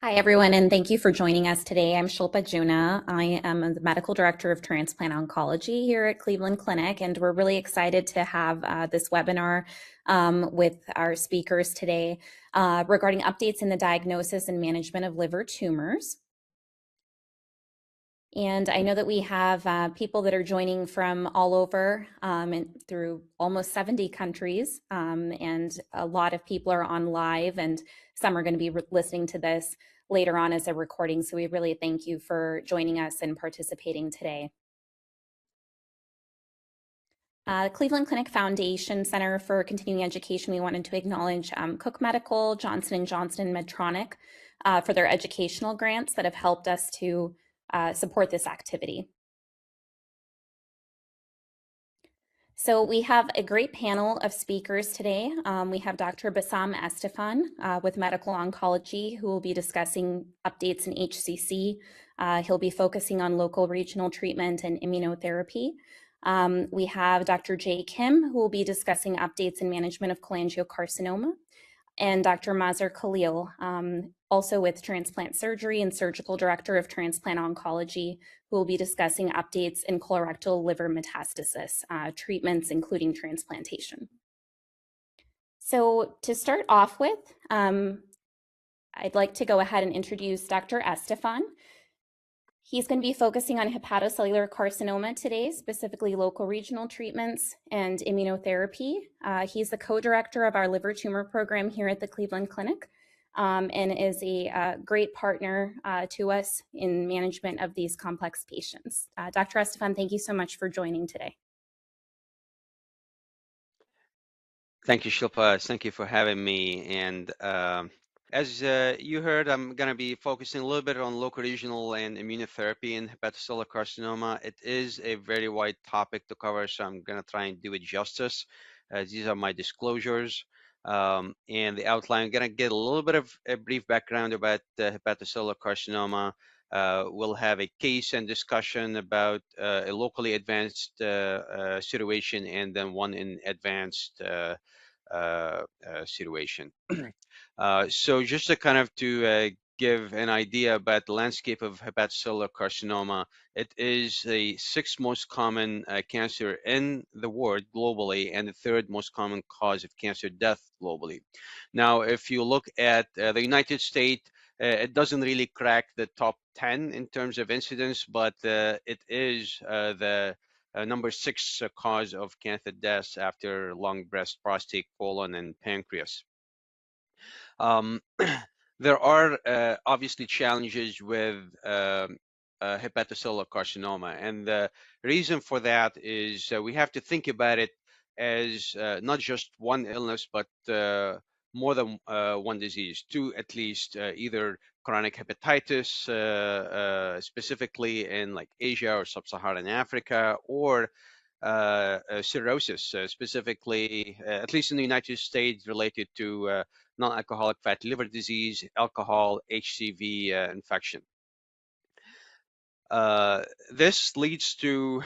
Hi, everyone, and thank you for joining us today. I'm Shilpa Juna. I am the Medical Director of Transplant Oncology here at Cleveland Clinic, and we're really excited to have this webinar with our speakers today regarding updates in the diagnosis and management of liver tumors. And I know that we have people that are joining from all over and through almost 70 countries, and a lot of people are on live, and some are going to be listening to this later on as a recording. So we really thank you for joining us and participating today. Cleveland Clinic Foundation Center for Continuing Education, we wanted to acknowledge Cook Medical, Johnson & Johnson, and Medtronic for their educational grants that have helped us to support this activity. So we have a great panel of speakers today. We have Dr. Bassam Estefan with Medical Oncology, who will be discussing updates in HCC. He'll be focusing on local regional treatment and immunotherapy. We have Dr. Jay Kim, who will be discussing updates in management of cholangiocarcinoma, and Dr. Mazar Khalil, also with transplant surgery and surgical director of transplant oncology, who will be discussing updates in colorectal liver metastasis, treatments including transplantation. So to start off with, I'd like to go ahead and introduce Dr. Estefan. He's going to be focusing on hepatocellular carcinoma today, specifically local regional treatments and immunotherapy. He's the co-director of our liver tumor program here at the Cleveland Clinic, and is a great partner to us in management of these complex patients. Dr. Estefan, thank you so much for joining today. Thank you, Shilpa. Thank you for having me. And as you heard, I'm going to be focusing a little bit on locoregional and immunotherapy in hepatocellular carcinoma. It is a very wide topic to cover, so I'm going to try and do it justice. These are my disclosures. And the outline, I'm going to get a little bit of a brief background about hepatocellular carcinoma. We'll have a case and discussion about a locally advanced situation, and then one in advanced situation. So just to kind of give an idea about the landscape of hepatocellular carcinoma, it is the sixth most common cancer in the world globally, and the third most common cause of cancer death globally. Now, if you look at the United States, it doesn't really crack the top 10 in terms of incidence, but it is the number 6 cause of cancer deaths after lung, breast, prostate, colon, and pancreas. There are obviously challenges with hepatocellular carcinoma, and the reason for that is we have to think about it as not just one illness, but more than one disease, two at least, either chronic hepatitis, specifically in like Asia or sub-Saharan Africa, or cirrhosis, specifically, at least in the United States, related to non-alcoholic fatty liver disease, alcohol, HCV infection. This leads to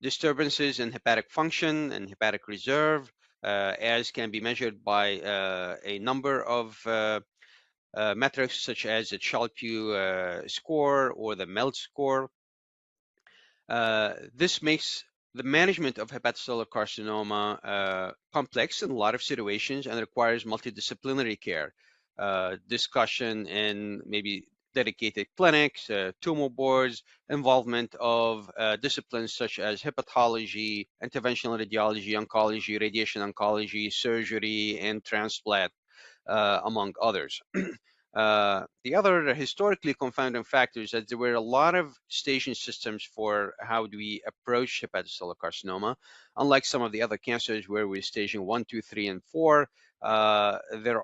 disturbances in hepatic function and hepatic reserve, as can be measured by a number of metrics such as the Child-Pugh score or the MELD score. This makes the management of hepatocellular carcinoma complex in a lot of situations and requires multidisciplinary care, discussion in maybe dedicated clinics, tumor boards, involvement of disciplines such as hepatology, interventional radiology, oncology, radiation oncology, surgery, and transplant, among others. The other historically confounding factor is that there were a lot of staging systems for how do we approach hepatocellular carcinoma. Unlike some of the other cancers where we're staging 1, 2, 3, and 4, there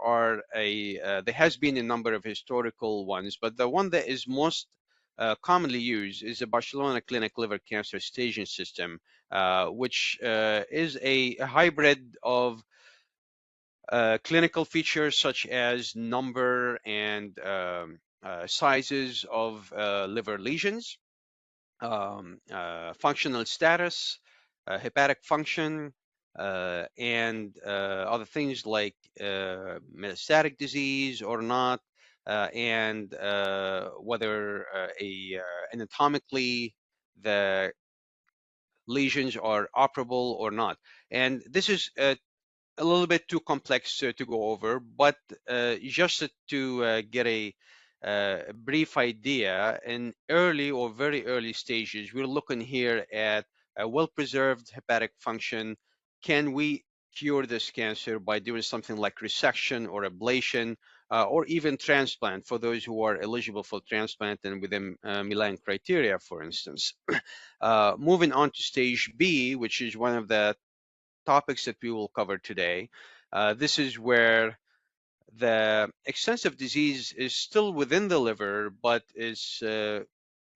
has been a number of historical ones, but the one that is most commonly used is the Barcelona Clinic liver cancer staging system, which is a hybrid of clinical features such as number and sizes of liver lesions, functional status, hepatic function, and other things like metastatic disease or not, and whether anatomically the lesions are operable or not. And this is a little bit too complex to go over, but just to get a brief idea, in early or very early stages, we're looking here at a well-preserved hepatic function. Can we cure this cancer by doing something like resection or ablation, or even transplant for those who are eligible for transplant and within Milan criteria, for instance? Moving on to stage B, which is one of the topics that we will cover today. This is where the extensive disease is still within the liver, but is too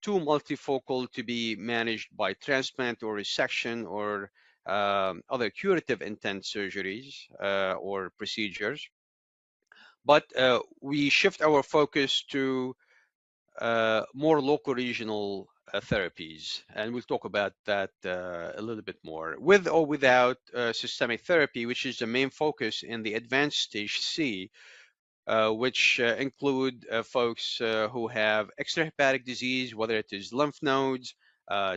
multifocal to be managed by transplant or resection or other curative intent surgeries or procedures. But we shift our focus to more local regional therapies, and we'll talk about that a little bit more. With or without systemic therapy, which is the main focus in the advanced stage C, which include folks who have extrahepatic disease, whether it is lymph nodes,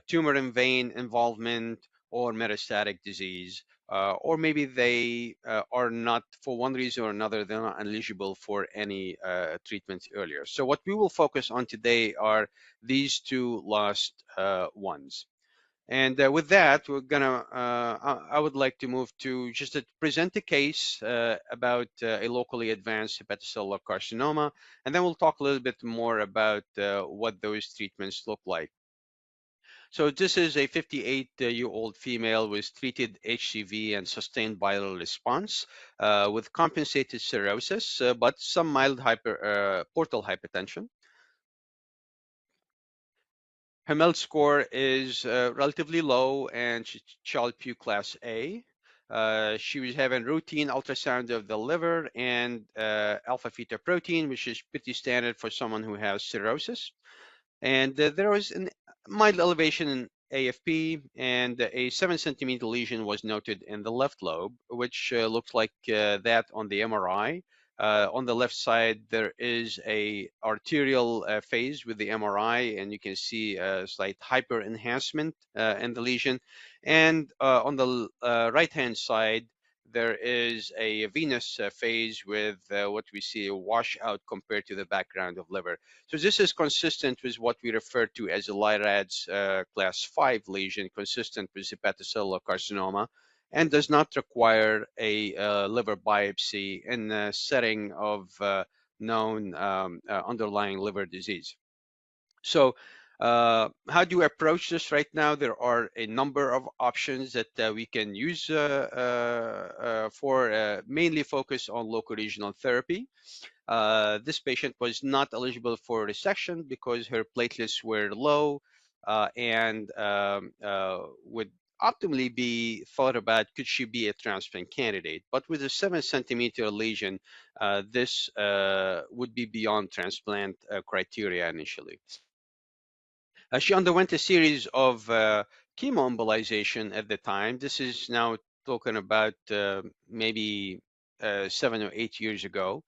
tumor and vein involvement, or metastatic disease. Or maybe they are not, for one reason or another, they're not eligible for any treatments earlier. So what we will focus on today are these two last ones. And with that, I would like to move to just to present a case about a locally advanced hepatocellular carcinoma, and then we'll talk a little bit more about what those treatments look like. So this is a 58-year-old female with treated HCV and sustained viral response with compensated cirrhosis, but some mild portal hypertension. Her MELD score is relatively low and she's Child-Pugh class A. She was having routine ultrasound of the liver and alpha-fetoprotein, which is pretty standard for someone who has cirrhosis. And there was a mild elevation in AFP, and a 7 centimeter lesion was noted in the left lobe, which looks like that on the MRI. On the left side, there is a arterial phase with the MRI, and you can see a slight hyper enhancement in the lesion. And on the right-hand side, there is a venous phase with what we see a washout compared to the background of liver. So this is consistent with what we refer to as a LIRADS class 5 lesion, consistent with hepatocellular carcinoma, and does not require a liver biopsy in the setting of known underlying liver disease. So how do you approach this right now? There are a number of options that we can use for mainly focus on local regional therapy. This patient was not eligible for resection because her platelets were low and would optimally be thought about, could she be a transplant candidate? But with a 7 centimeter lesion, this would be beyond transplant criteria initially. She underwent a series of chemoembolization at the time. This is now talking about maybe 7 or 8 years ago.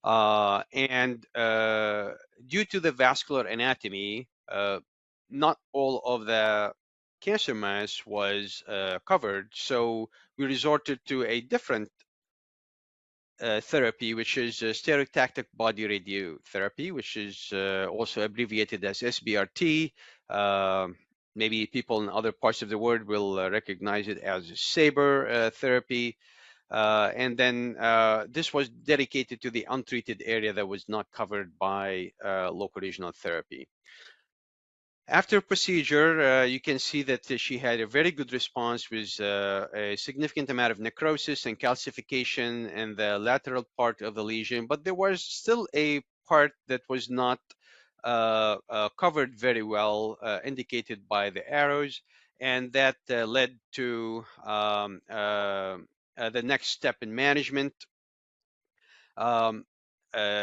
And due to the vascular anatomy, not all of the cancer mass was covered. So we resorted to a different therapy, which is stereotactic body radiotherapy, which is also abbreviated as SBRT. Maybe people in other parts of the world will recognize it as SABR therapy. And then this was dedicated to the untreated area that was not covered by local regional therapy. After procedure, you can see that she had a very good response with a significant amount of necrosis and calcification in the lateral part of the lesion, but there was still a part that was not covered very well, indicated by the arrows, and that led to the next step in management.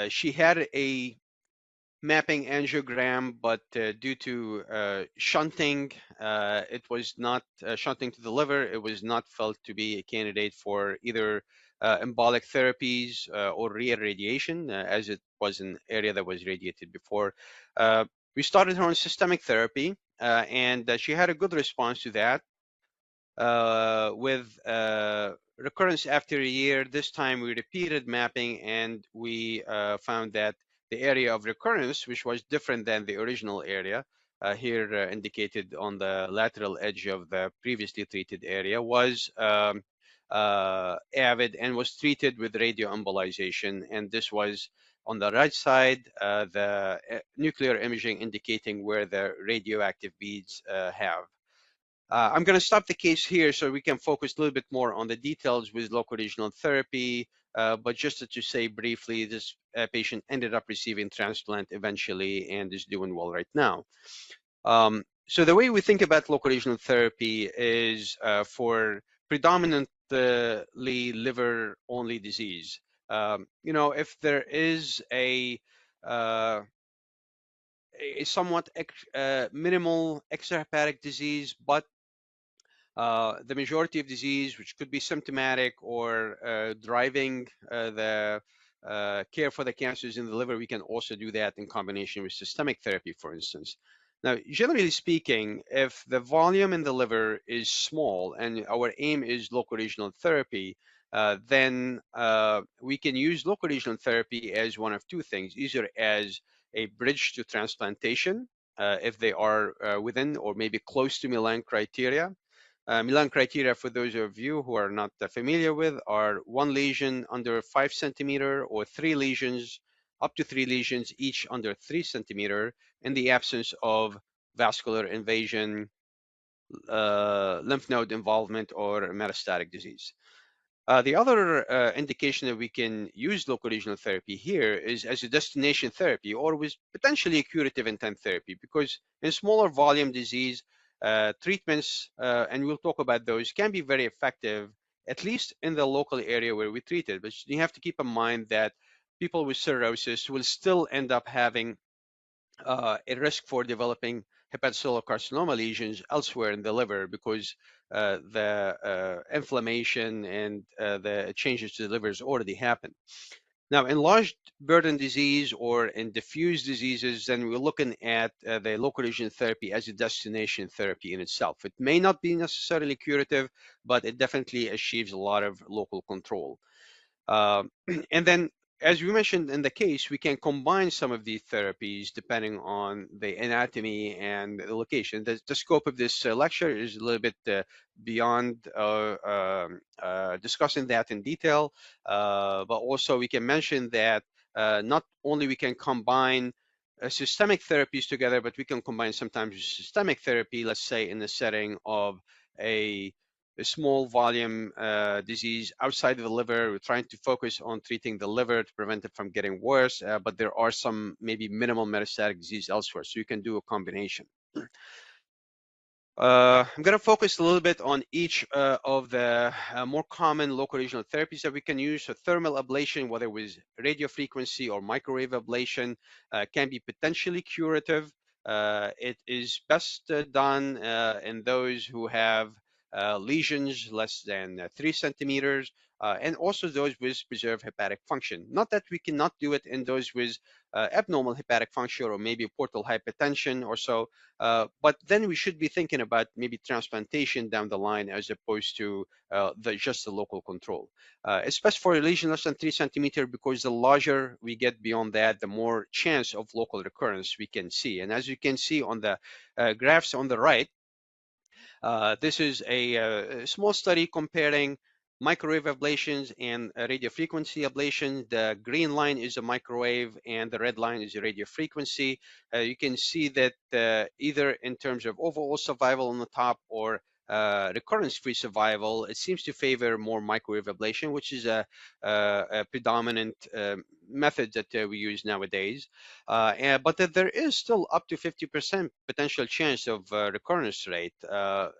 She had a mapping angiogram, but due to shunting, it was not shunting to the liver. It was not felt to be a candidate for either embolic therapies or re-irradiation, as it was an area that was radiated before. Uh, we started her on systemic therapy, and she had a good response to that with recurrence after a year. This time we repeated mapping, and we found that the area of recurrence, which was different than the original area, here indicated on the lateral edge of the previously treated area, was avid and was treated with radioembolization. And this was on the right side, the nuclear imaging indicating where the radioactive beads have. I'm going to stop the case here so we can focus a little bit more on the details with locoregional therapy. But just to say briefly, this patient ended up receiving transplant eventually and is doing well right now. So the way we think about locoregional therapy is for predominantly liver-only disease. If there is uh, a somewhat minimal extrahepatic disease, but the majority of disease, which could be symptomatic or driving the care for the cancers in the liver, we can also do that in combination with systemic therapy, for instance. Now, generally speaking, if the volume in the liver is small and our aim is locoregional therapy, then we can use locoregional therapy as one of two things, either as a bridge to transplantation, if they are within or maybe close to Milan criteria. Milan criteria, for those of you who are not familiar with, are one lesion under 5 centimeter or three lesions, up to three lesions, each under 3 centimeter, in the absence of vascular invasion, lymph node involvement, or metastatic disease. The other indication that we can use locoregional therapy here is as a destination therapy or with potentially a curative intent therapy, because in smaller volume disease, treatments, and we'll talk about those, can be very effective, at least in the local area where we treat it. But you have to keep in mind that people with cirrhosis will still end up having a risk for developing hepatocellular carcinoma lesions elsewhere in the liver because the inflammation and the changes to the liver has already happened. Now, in large burden disease or in diffuse diseases, then we're looking at the local region therapy as a destination therapy in itself. It may not be necessarily curative, but it definitely achieves a lot of local control. Uh, and then, as we mentioned in the case, we can combine some of these therapies depending on the anatomy and the location. The scope of this lecture is a little bit beyond discussing that in detail, but also we can mention that not only we can combine systemic therapies together, but we can combine sometimes systemic therapy, let's say in the setting of a small volume disease outside of the liver. We're trying to focus on treating the liver to prevent it from getting worse, but there are some maybe minimal metastatic disease elsewhere, so you can do a combination. I'm going to focus a little bit on each of the more common local regional therapies that we can use. So thermal ablation, whether with radiofrequency or microwave ablation, can be potentially curative. It is best done in those who have lesions less than 3 centimeters, and also those with preserved hepatic function. Not that we cannot do it in those with abnormal hepatic function or maybe portal hypertension or so, but then we should be thinking about maybe transplantation down the line as opposed to just the local control. It's best for a lesion less than 3 centimeter because the larger we get beyond that, the more chance of local recurrence we can see. And as you can see on the graphs on the right, this is a small study comparing microwave ablations and radiofrequency ablation. The green line is a microwave and the red line is a radiofrequency. You can see that either in terms of overall survival on the top or recurrence-free survival, it seems to favor more microwave ablation, which is a predominant method that we use nowadays. But that there is still up to 50% potential chance of recurrence rate.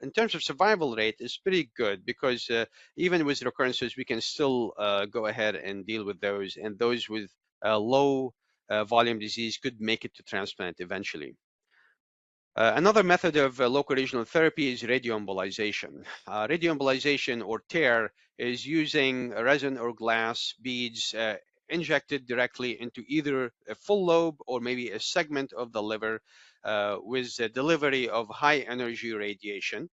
In terms of survival rate, it's pretty good because even with recurrences, we can still go ahead and deal with those. And those with low volume disease could make it to transplant eventually. Another method of locoregional therapy is radioembolization. Radioembolization or TARE is using resin or glass beads injected directly into either a full lobe or maybe a segment of the liver with the delivery of high energy radiation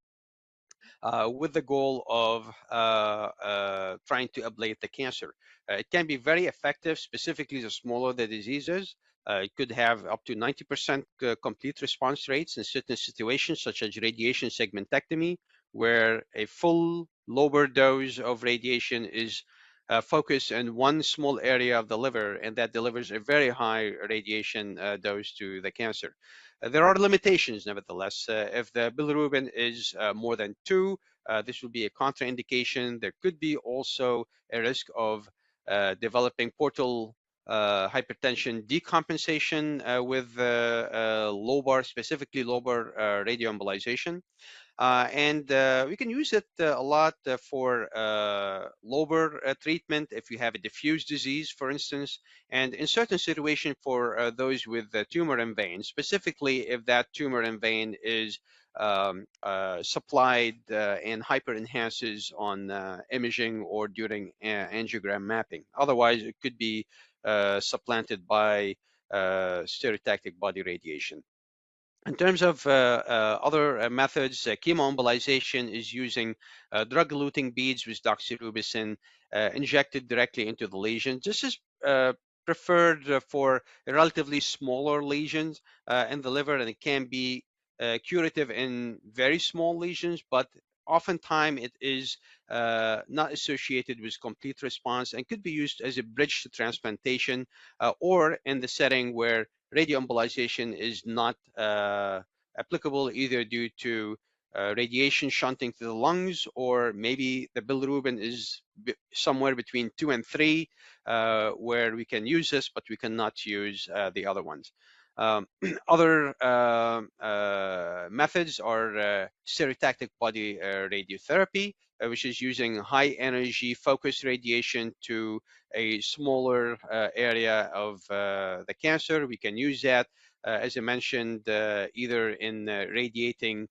with the goal of trying to ablate the cancer. It can be very effective, specifically the smaller the diseases. It could have up to 90% complete response rates in certain situations, such as radiation segmentectomy, where a full lower dose of radiation is focused in one small area of the liver, and that delivers a very high radiation dose to the cancer. There are limitations, nevertheless. If the bilirubin is more than 2, this would be a contraindication. There could be also a risk of developing portal hypertension decompensation with lobar, specifically lobar radioembolization. And we can use it a lot for lobar treatment if you have a diffuse disease, for instance, and in certain situations for those with tumor in vein, specifically if that tumor in vein is supplied and hyper enhances on imaging or during angiogram mapping. Otherwise, it could be supplanted by stereotactic body radiation. In terms of other methods, chemoembolization is using drug-eluting beads with doxorubicin injected directly into the lesion. This is preferred for relatively smaller lesions in the liver, and it can be curative in very small lesions, but oftentimes it is not associated with complete response and could be used as a bridge to transplantation or in the setting where radioembolization is not applicable either due to radiation shunting to the lungs, or maybe the bilirubin is somewhere between 2 and 3, where we can use this, but we cannot use the other ones. Other methods are stereotactic body radiotherapy, which is using high energy focused radiation to a smaller area of the cancer. We can use that, as I mentioned, either in radiating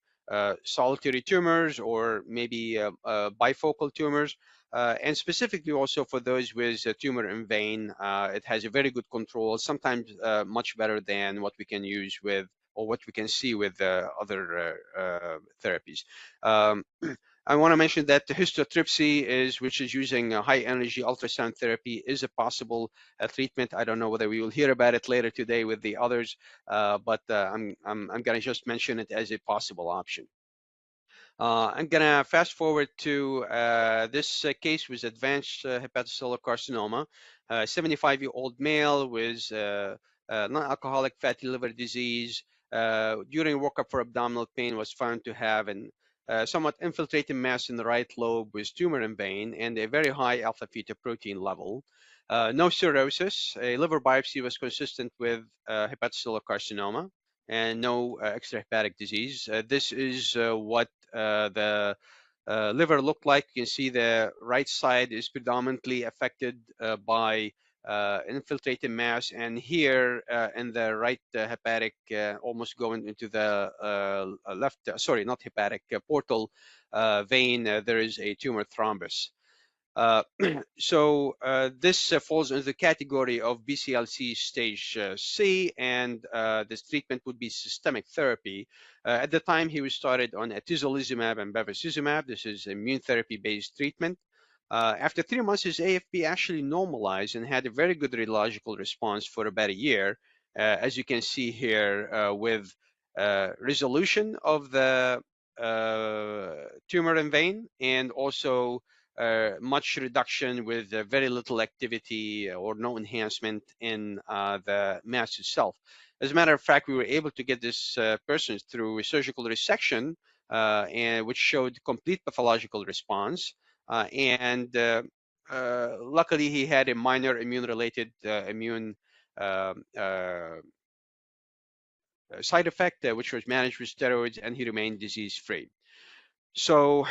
solitary tumors or maybe bifocal tumors. And specifically also for those with a tumor in vein, it has a very good control, sometimes much better than what we can use with or what we can see with other therapies. I want to mention that the histotripsy which is using high energy ultrasound therapy, is a possible treatment. I don't know whether we will hear about it later today with the others, but I'm going to just mention it as a possible option. I'm gonna fast forward to this case with advanced hepatocellular carcinoma, 75-year-old male with non-alcoholic fatty liver disease. During workup for abdominal pain, was found to have an somewhat infiltrating mass in the right lobe with tumor in vein and a very high alpha fetoprotein level. No cirrhosis. A liver biopsy was consistent with hepatocellular carcinoma and no extrahepatic disease. This is what the liver looked like. You can see the right side is predominantly affected by infiltrated mass, and here in the right hepatic, almost going into the left, sorry, not hepatic, portal vein, there is a tumor thrombus. Uh, so this falls into the category of BCLC stage C, and this treatment would be systemic therapy. At the time, he was started on atezolizumab and bevacizumab. This is immune therapy-based treatment. After 3 months, his AFP actually normalized and had a very good radiological response for about a year, as you can see here with resolution of the tumor in vein, and also much reduction with very little activity or no enhancement in the mass itself. As a matter of fact, we were able to get this person through a surgical resection, and which showed complete pathological response. Luckily, he had a minor immune-related immune side effect, which was managed with steroids, and he remained disease-free. So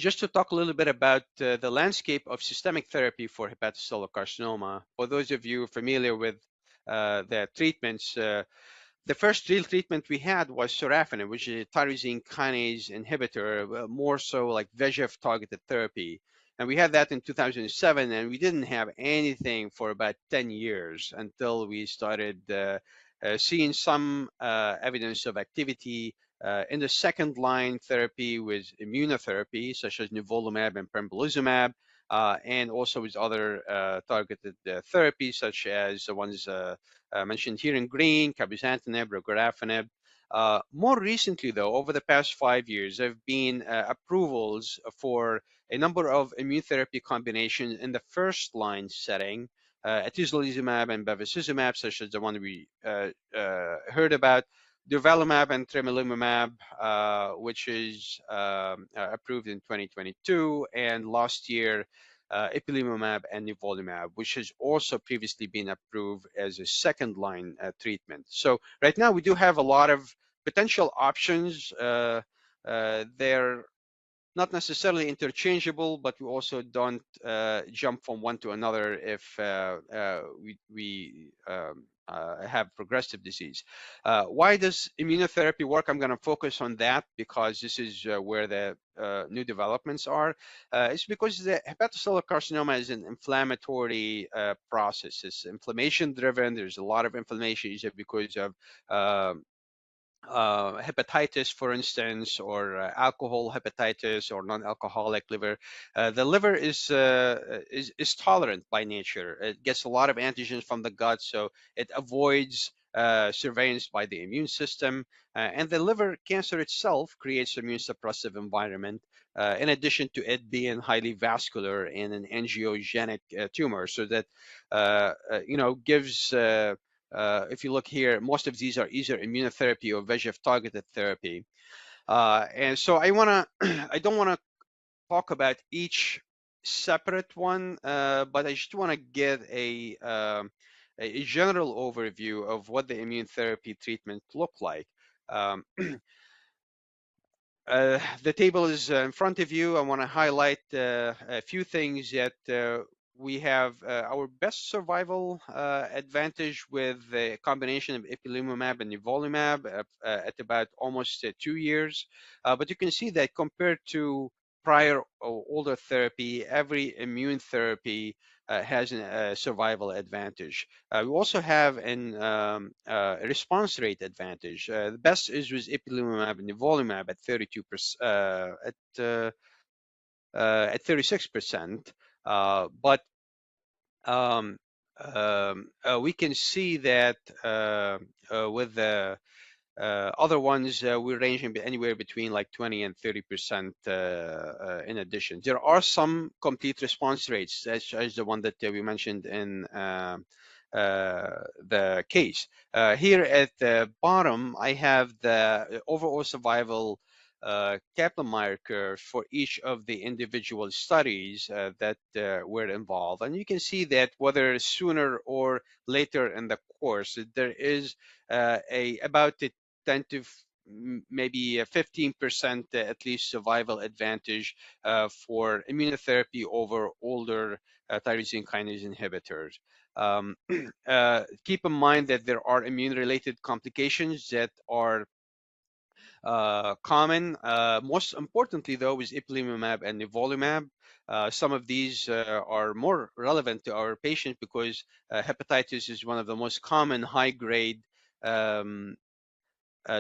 just to talk a little bit about the landscape of systemic therapy for hepatocellular carcinoma. For those of you familiar with the treatments, the first real treatment we had was sorafenib, which is a tyrosine kinase inhibitor, more so like VEGF targeted therapy. And we had that in 2007, and we didn't have anything for about 10 years until we started seeing some evidence of activity in the second line therapy with immunotherapy, such as nivolumab and pembrolizumab, and also with other targeted therapies, such as the ones mentioned here in green, cabozantinib, regorafenib. More recently, though, over the past 5 years, there have been approvals for a number of immunotherapy combinations in the first line setting, atezolizumab and bevacizumab, such as the one we heard about, durvalumab and tremelimumab, which is approved in 2022, and last year, ipilimumab and nivolumab, which has also previously been approved as a second-line treatment. So right now we do have a lot of potential options. They're not necessarily interchangeable, but we also don't jump from one to another if we have progressive disease. Why does immunotherapy work? I'm going to focus on that because this is where the new developments are. It's because the hepatocellular carcinoma is an inflammatory process. It's inflammation driven. There's a lot of inflammation usually because of hepatitis, for instance, or alcohol hepatitis or non-alcoholic liver. The liver is tolerant by nature. It gets a lot of antigens from the gut, so it avoids surveillance by the immune system. And the liver cancer itself creates immune suppressive environment. In addition to it being highly vascular and an angiogenic tumor, so that gives if you look here, most of these are either immunotherapy or VEGF targeted therapy. And so I don't want to talk about each separate one, but I just want to get a general overview of what the immunotherapy treatment look like. Um, the table is in front of you. I want to highlight a few things that we have our best survival advantage with a combination of ipilimumab and nivolumab at about almost 2 years. But you can see that compared to prior or older therapy, every immune therapy has a survival advantage. We also have a response rate advantage. The best is with ipilimumab and nivolumab at 32%, at 36%. But we can see that with the other ones, we're ranging anywhere between like 20 and 30% in addition. There are some complete response rates, such as the one that we mentioned in the case. Here at the bottom, I have the overall survival Kaplan-Meier curve for each of the individual studies that were involved. And you can see that whether sooner or later in the course, there is about a 10 to maybe a 15% at least survival advantage for immunotherapy over older tyrosine kinase inhibitors. Keep in mind that there are immune-related complications that are common. Most importantly, though, is ipilimumab and nivolumab. Some of these are more relevant to our patients because hepatitis is one of the most common high-grade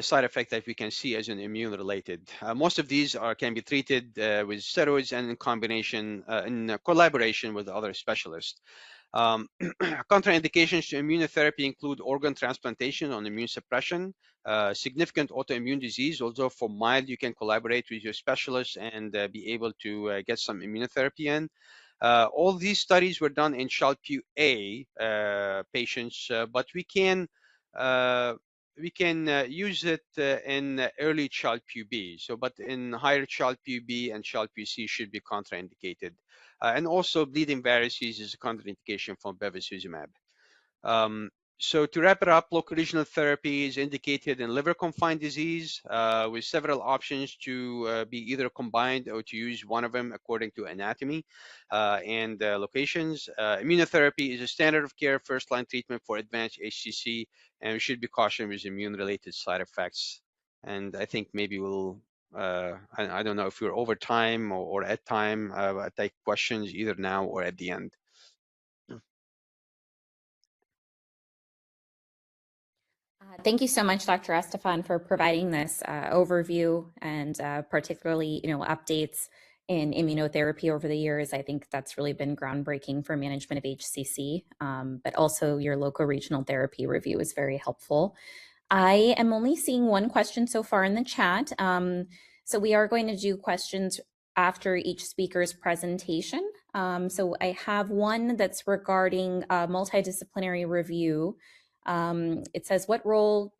side effect that we can see as an immune-related. Most of these can be treated with steroids and in combination, in collaboration with other specialists. Contraindications to immunotherapy include organ transplantation on immune suppression, significant autoimmune disease, although for mild, you can collaborate with your specialist and be able to get some immunotherapy in. All these studies were done in Child-Pugh A patients, but we can use it in early Child-Pugh B. So, but in higher Child-Pugh B and Child-Pugh C should be contraindicated. And also bleeding varices is a contraindication for bevacizumab. So to wrap it up, locoregional therapy is indicated in liver-confined disease with several options to be either combined or to use one of them according to anatomy and locations. Immunotherapy is a standard of care first-line treatment for advanced HCC, and we should be cautious with immune-related side effects. And I think maybe we'll, I don't know if we're over time or at time, I take questions either now or at the end. Thank you so much, Dr. Estefan, for providing this overview and particularly, updates in immunotherapy over the years. I think that's really been groundbreaking for management of HCC, but also your local regional therapy review is very helpful. I am only seeing one question so far in the chat. So we are going to do questions after each speaker's presentation. So I have one that's regarding multidisciplinary review. It says, what role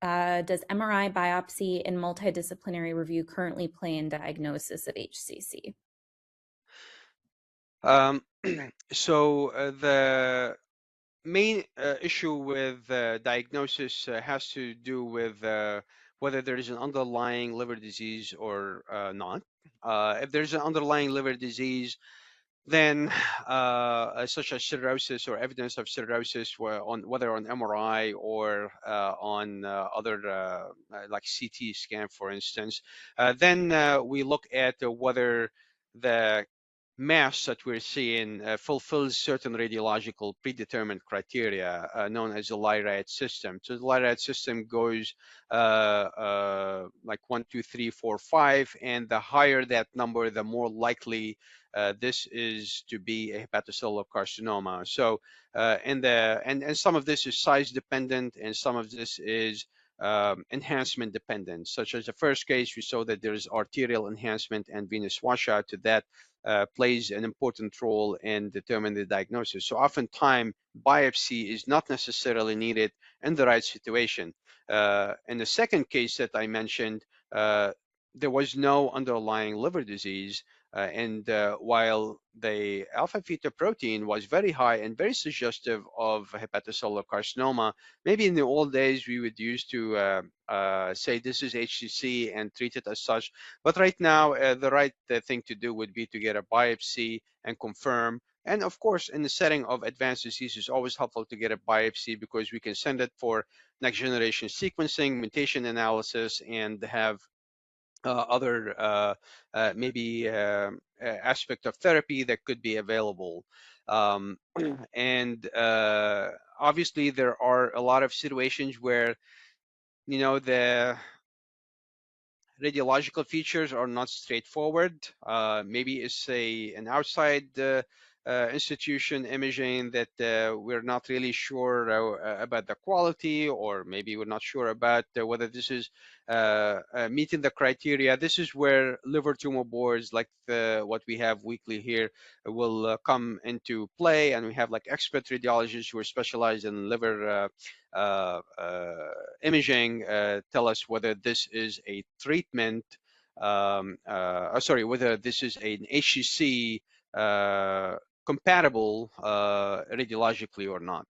does MRI biopsy and multidisciplinary review currently play in diagnosis of HCC? So the main issue with diagnosis has to do with whether there is an underlying liver disease or not. If there's an underlying liver disease, then such as cirrhosis or evidence of cirrhosis, whether on MRI or on other like CT scan, for instance, then we look at whether the mass that we're seeing fulfills certain radiological predetermined criteria known as the LIRAD system. So the LIRAD system goes like 1, 2, 3, 4, 5, and the higher that number, the more likely this is to be a hepatocellular carcinoma. So and some of this is size dependent, and some of this is enhancement dependent, such as the first case, we saw that there is arterial enhancement and venous washout to that plays an important role in determining the diagnosis. So oftentimes, biopsy is not necessarily needed in the right situation. In the second case that I mentioned, there was no underlying liver disease, and while the alpha fetoprotein was very high and very suggestive of hepatocellular carcinoma, maybe in the old days we would use to say this is HCC and treat it as such. But right now, the right thing to do would be to get a biopsy and confirm. And of course, in the setting of advanced disease, it's always helpful to get a biopsy because we can send it for next generation sequencing, mutation analysis, and have other maybe aspect of therapy that could be available. Um, and obviously, there are a lot of situations where the radiological features are not straightforward. Maybe it's an outside institution imaging that we're not really sure about the quality, or maybe we're not sure about whether this is meeting the criteria. This is where liver tumor boards like what we have weekly here will come into play, and we have like expert radiologists who are specialized in liver imaging tell us whether this is a treatment, whether this is an HCC compatible radiologically or not.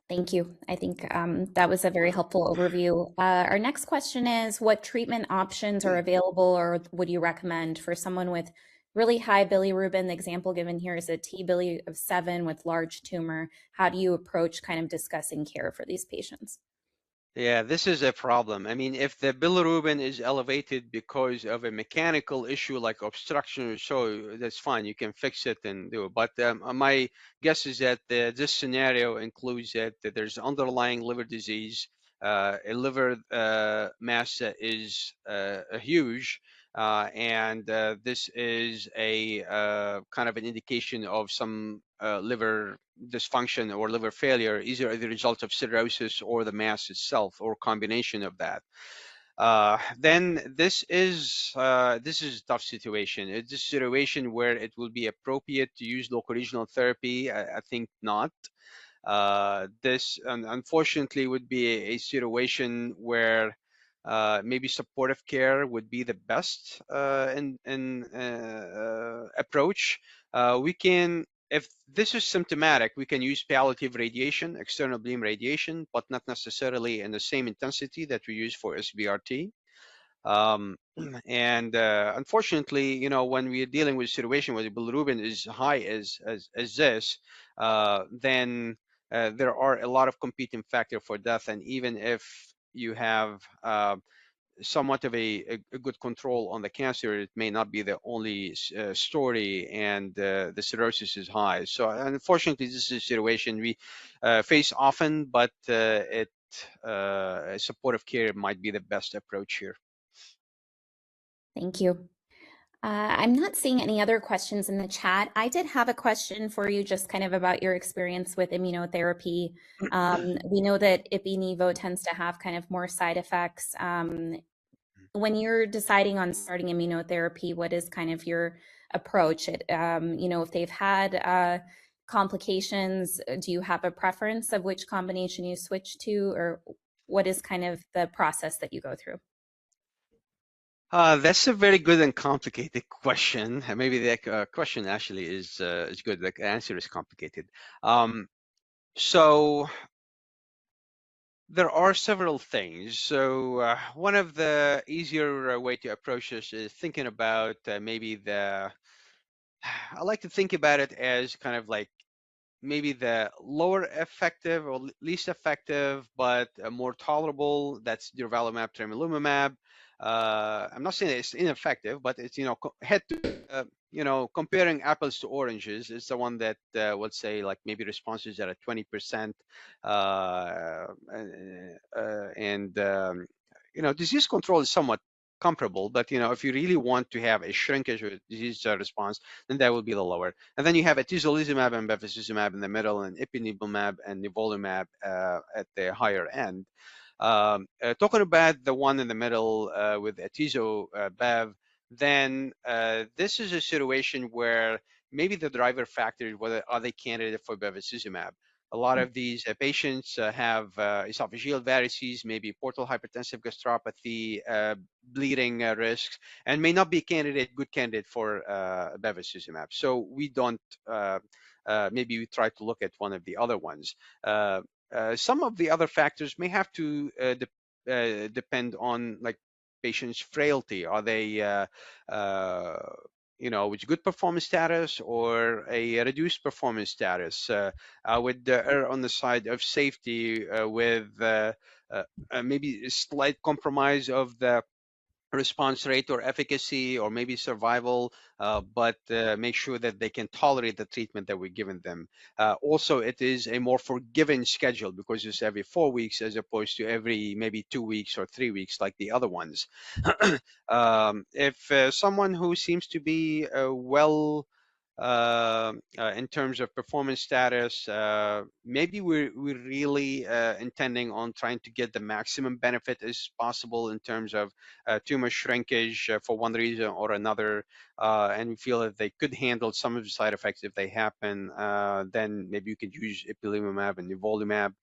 Thank you. I think that was a very helpful overview. Our next question is, what treatment options are available or would you recommend for someone with really high bilirubin? The example given here is a T-bili of 7 with large tumor. How do you approach kind of discussing care for these patients? Yeah, this is a problem. I mean, if the bilirubin is elevated because of a mechanical issue like obstruction or so, that's fine. You can fix it and do it. But my guess is that this scenario includes that there's underlying liver disease, a liver mass that is huge, and this is a kind of an indication of some liver dysfunction or liver failure, either as a result of cirrhosis or the mass itself, or combination of that. Then this is a tough situation. It's a situation where it will be appropriate to use locoregional therapy. I think not. This unfortunately would be a situation where maybe supportive care would be the best approach. We can If this is symptomatic, we can use palliative radiation, external beam radiation, but not necessarily in the same intensity that we use for SBRT. Um, and unfortunately, when we're dealing with a situation where the bilirubin is high as this, then there are a lot of competing factors for death. And even if you have somewhat of a good control on the cancer, it may not be the only story, and the cirrhosis is high. So unfortunately, this is a situation we face often, but supportive care might be the best approach here. Thank you. I'm not seeing any other questions in the chat. I did have a question for you, just kind of about your experience with immunotherapy. We know that Ipi-Nivo tends to have kind of more side effects. When you're deciding on starting immunotherapy, what is kind of your approach? If they've had complications, do you have a preference of which combination you switch to, or what is kind of the process that you go through? That's a very good and complicated question. Maybe the question actually is good. The answer is complicated. So there are several things. So one of the easier way to approach this is thinking about maybe I like to think about it as kind of like maybe the lower effective or least effective, but more tolerable. That's durvalumab, tremelimumab. I'm not saying it's ineffective, but it's head to comparing apples to oranges. It's the one that would say like maybe responses are at 20%, and disease control is somewhat comparable, but if you really want to have a shrinkage of disease response, then that will be the lower. And then you have atezolizumab and bevacizumab in the middle, and ipilimumab and nivolumab at the higher end. Talking about the one in the middle with atezo bev, then this is a situation where maybe the driver factor is whether are they candidate for bevacizumab. A lot of these patients have esophageal varices, maybe portal hypertensive gastropathy, bleeding risks, and may not be good candidate for bevacizumab. So we don't, maybe we try to look at one of the other ones. Some of the other factors may have to depend on like patient's frailty. Are they with good performance status or a reduced performance status? I would err on the side of safety with maybe a slight compromise of the response rate or efficacy or maybe survival, but make sure that they can tolerate the treatment that we're giving them. Also, it is a more forgiving schedule because it's every 4 weeks as opposed to every maybe 2 weeks or 3 weeks like the other ones. If someone who seems to be in terms of performance status, maybe we're really intending on trying to get the maximum benefit as possible in terms of tumor shrinkage for one reason or another, and we feel that they could handle some of the side effects if they happen, then maybe you could use ipilimumab and nivolumab.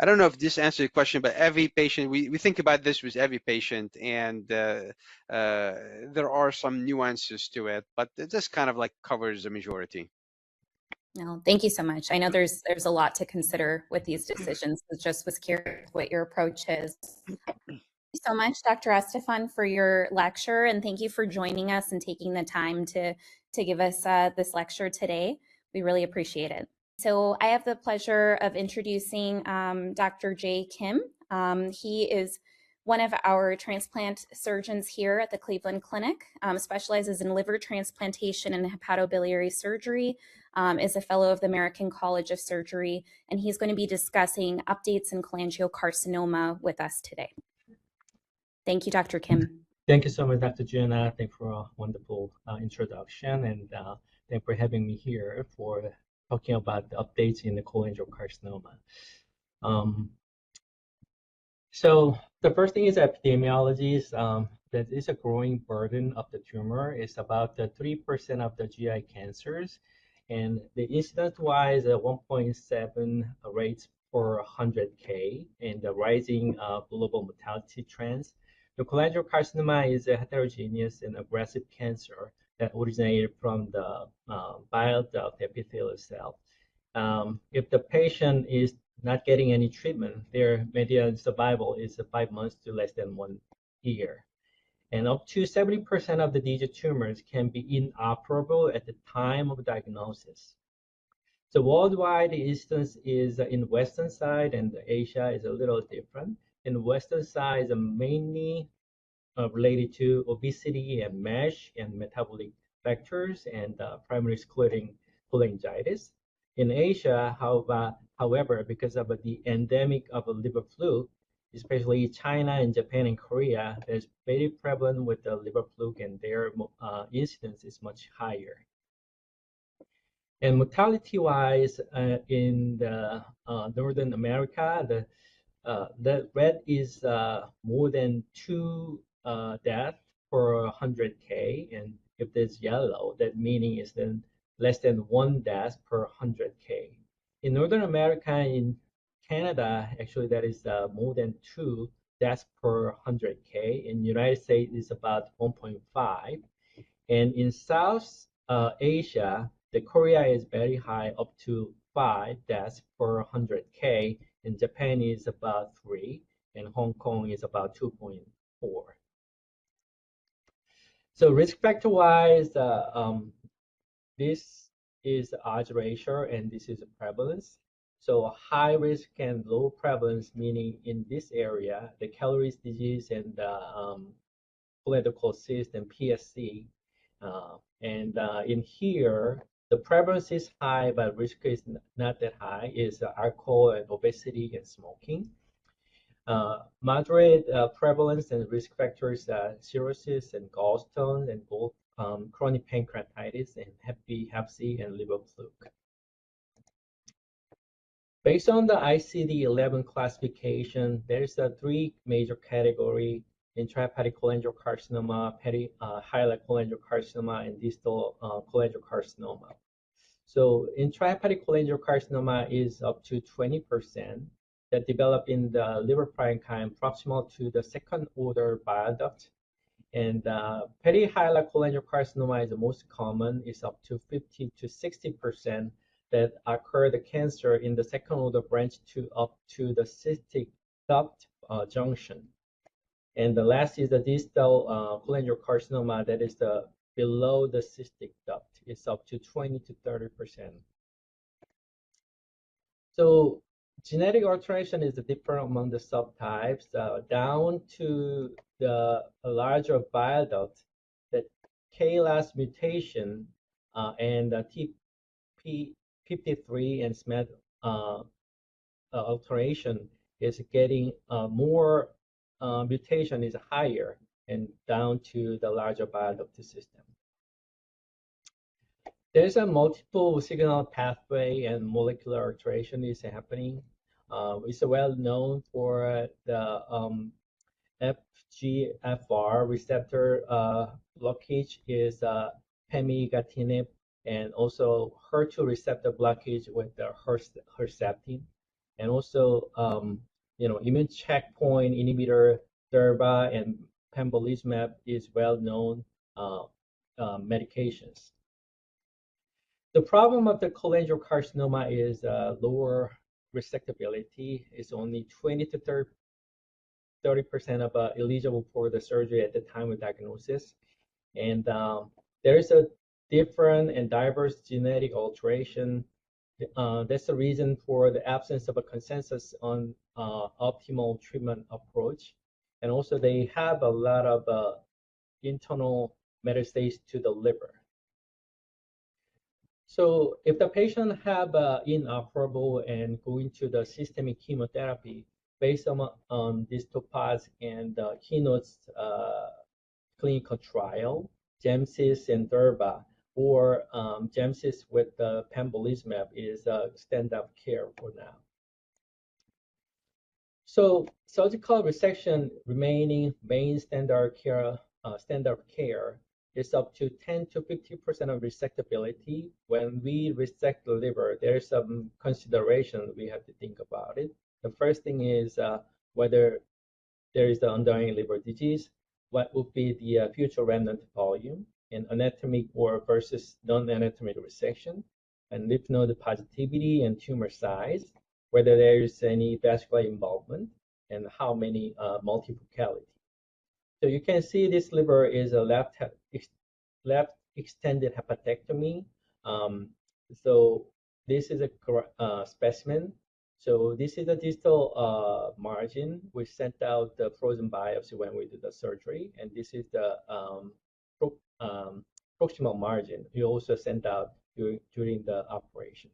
I don't know if this answers your question, but every patient, we think about this with every patient, and there are some nuances to it, but it just kind of like covers the majority. No, thank you so much. I know there's a lot to consider with these decisions. I just was curious what your approach is. Thank you so much, Dr. Estefan, for your lecture, and thank you for joining us and taking the time to give us this lecture today. We really appreciate it. So I have the pleasure of introducing Dr. Jay Kim. He is one of our transplant surgeons here at the Cleveland Clinic, specializes in liver transplantation and hepatobiliary surgery, is a fellow of the American College of Surgery, and he's going to be discussing updates in cholangiocarcinoma with us today. Thank you, Dr. Kim. Thank you so much, Dr. Jenna. Thank you for a wonderful introduction, and thank you for having me here for talking about the updates in the cholangiocarcinoma. So the first thing is epidemiology. That is a growing burden of the tumor. It's about 3% of the GI cancers, and the incidence-wise, 1.7 rates per 100K, and the rising global mortality trends. The cholangiocarcinoma is a heterogeneous and aggressive cancer that originated from the bile duct epithelial cell. If the patient is not getting any treatment, their median survival is 5 months to less than 1 year. And up to 70% of the digit tumors can be inoperable at the time of diagnosis. So worldwide, the instance is in the Western side, and Asia is a little different. In the Western side, is mainly related to obesity and MASH and metabolic factors and primary sclerosing cholangitis. In Asia, however, because of the endemic of a liver fluke, especially China and Japan and Korea, there's very prevalent with the liver fluke, and their incidence is much higher. And mortality-wise, in the Northern America, the red is more than 2 deaths per 100K, and if there's yellow, that meaning is then less than 1 death per 100K. In Northern America, in Canada, actually that is more than 2 deaths per 100K. In United States, it's about 1.5. And in South Asia, the Korea is very high, up to 5 deaths per 100K. In Japan is about 3, and Hong Kong is about 2.4. So risk factor wise, this is odds ratio, and this is prevalence. So high risk and low prevalence, meaning in this area, the calories disease and political cyst and PSC. And in here, the prevalence is high, but risk is not that high, is alcohol and obesity and smoking. Moderate prevalence and risk factors are cirrhosis and gallstones and both chronic pancreatitis and hep C and liver fluke. Based on the ICD-11 classification, there's 3 major categories: intrahepatic cholangiocarcinoma, highlight cholangiocarcinoma, and distal cholangiocarcinoma. So intrahepatic cholangiocarcinoma is up to 20% that develop in the liver parenchyma proximal to the second-order bile duct. And perihilar cholangiocarcinoma is the most common. It's up to 50 to 60% that occur the cancer in the second-order branch to up to the cystic duct junction. And the last is the distal cholangiocarcinoma, that is the below the cystic duct. It's up to 20 to 30%. So genetic alteration is different among the subtypes. Down to the larger bile duct, the KRAS mutation and the TP53 and SMED alteration is getting more mutation is higher, and down to the larger bile duct system. There's a multiple signal pathway and molecular alteration is happening. It's well known for the FGFR receptor blockage is pemigatinib, and also HER2 receptor blockage with the Herceptin, and also immune checkpoint inhibitor durva and pembrolizumab is well known medications. The problem of the cholangiocarcinoma is lower resectability. It's only 20 to 30% of eligible for the surgery at the time of diagnosis. And there is a different and diverse genetic alteration. That's the reason for the absence of a consensus on optimal treatment approach. And also they have a lot of internal metastasis to the liver. So if the patient have inoperable and going to the systemic chemotherapy based on this topaz and keynotes clinical trial, GEMSIS and durva, or GEMSIS with pembrolizumab is standard of care for now. So surgical resection remaining main standard of care is up to 10 to 50% of resectability. When we resect the liver, there's some consideration we have to think about it. The first thing is whether there is the underlying liver disease, what would be the future remnant volume, and anatomic or versus non-anatomic resection, and lymph node positivity and tumor size, whether there is any vascular involvement, and how many multifocality. So you can see this liver is a left extended hepatectomy. So this is a specimen. So this is a distal margin. We sent out the frozen biopsy when we did the surgery, and this is the proximal margin. We also sent out during the operation.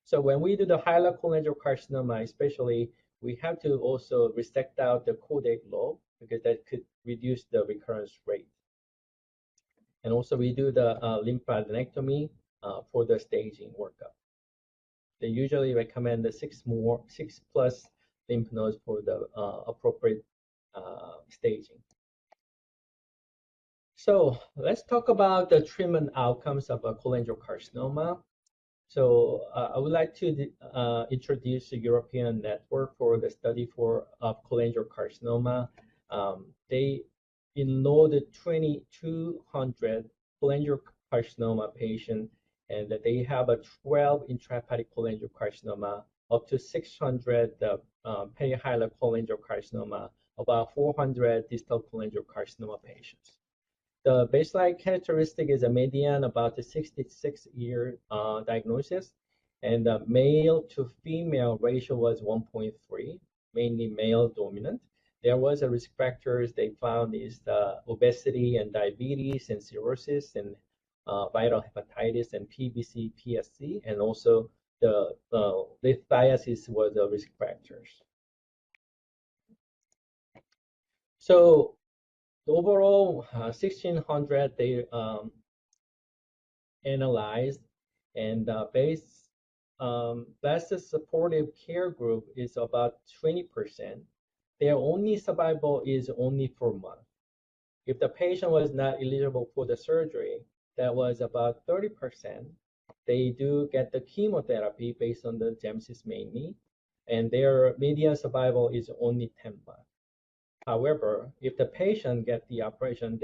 So when we do the hilar cholangiocarcinoma, especially, we have to also resect out the caudate lobe because that could reduce the recurrence rate. And also we do the lymphadenectomy for the staging workup. They usually recommend the six plus lymph nodes for the appropriate staging. So let's talk about the treatment outcomes of a cholangiocarcinoma. So I would like to introduce the European network for the study of cholangiocarcinoma. They enrolled 2,200 cholangiocarcinoma patients, and they have a 12 intrahepatic cholangiocarcinoma, up to 600 perihilar cholangiocarcinoma, about 400 distal cholangiocarcinoma patients. The baseline characteristic is a median about a 66-year diagnosis, and the male to female ratio was 1.3, mainly male dominant. There was a risk factors they found is the obesity and diabetes and cirrhosis and viral hepatitis and PBC, PSC, and also the lithiasis was the risk factors. So overall, 1,600 they analyzed, and best supportive care group is about 20%. Their only survival is only 4 months. If the patient was not eligible for the surgery, that was about 30%. They do get the chemotherapy based on the GEMSIS mainly, and their median survival is only 10 months. However, if the patient get the operation,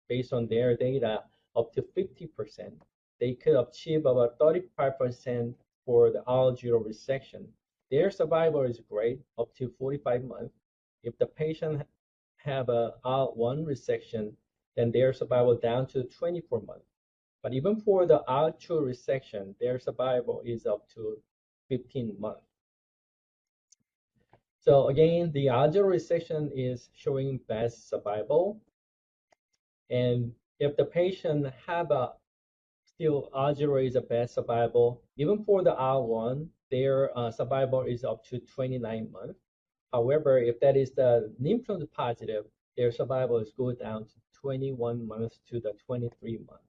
based on their data, up to 50%, they could achieve about 35% for the R0 resection. Their survival is great, up to 45 months. If the patient have a R1 resection, then their survival down to 24 months. But even for the R2 resection, their survival is up to 15 months. So again, the R0 resection is showing best survival. And if the patient have a still R0 is the best survival, even for the R1, their survival is up to 29 months. However, if that is the lymph node positive, their survival is go down to 21 months to the 23 months.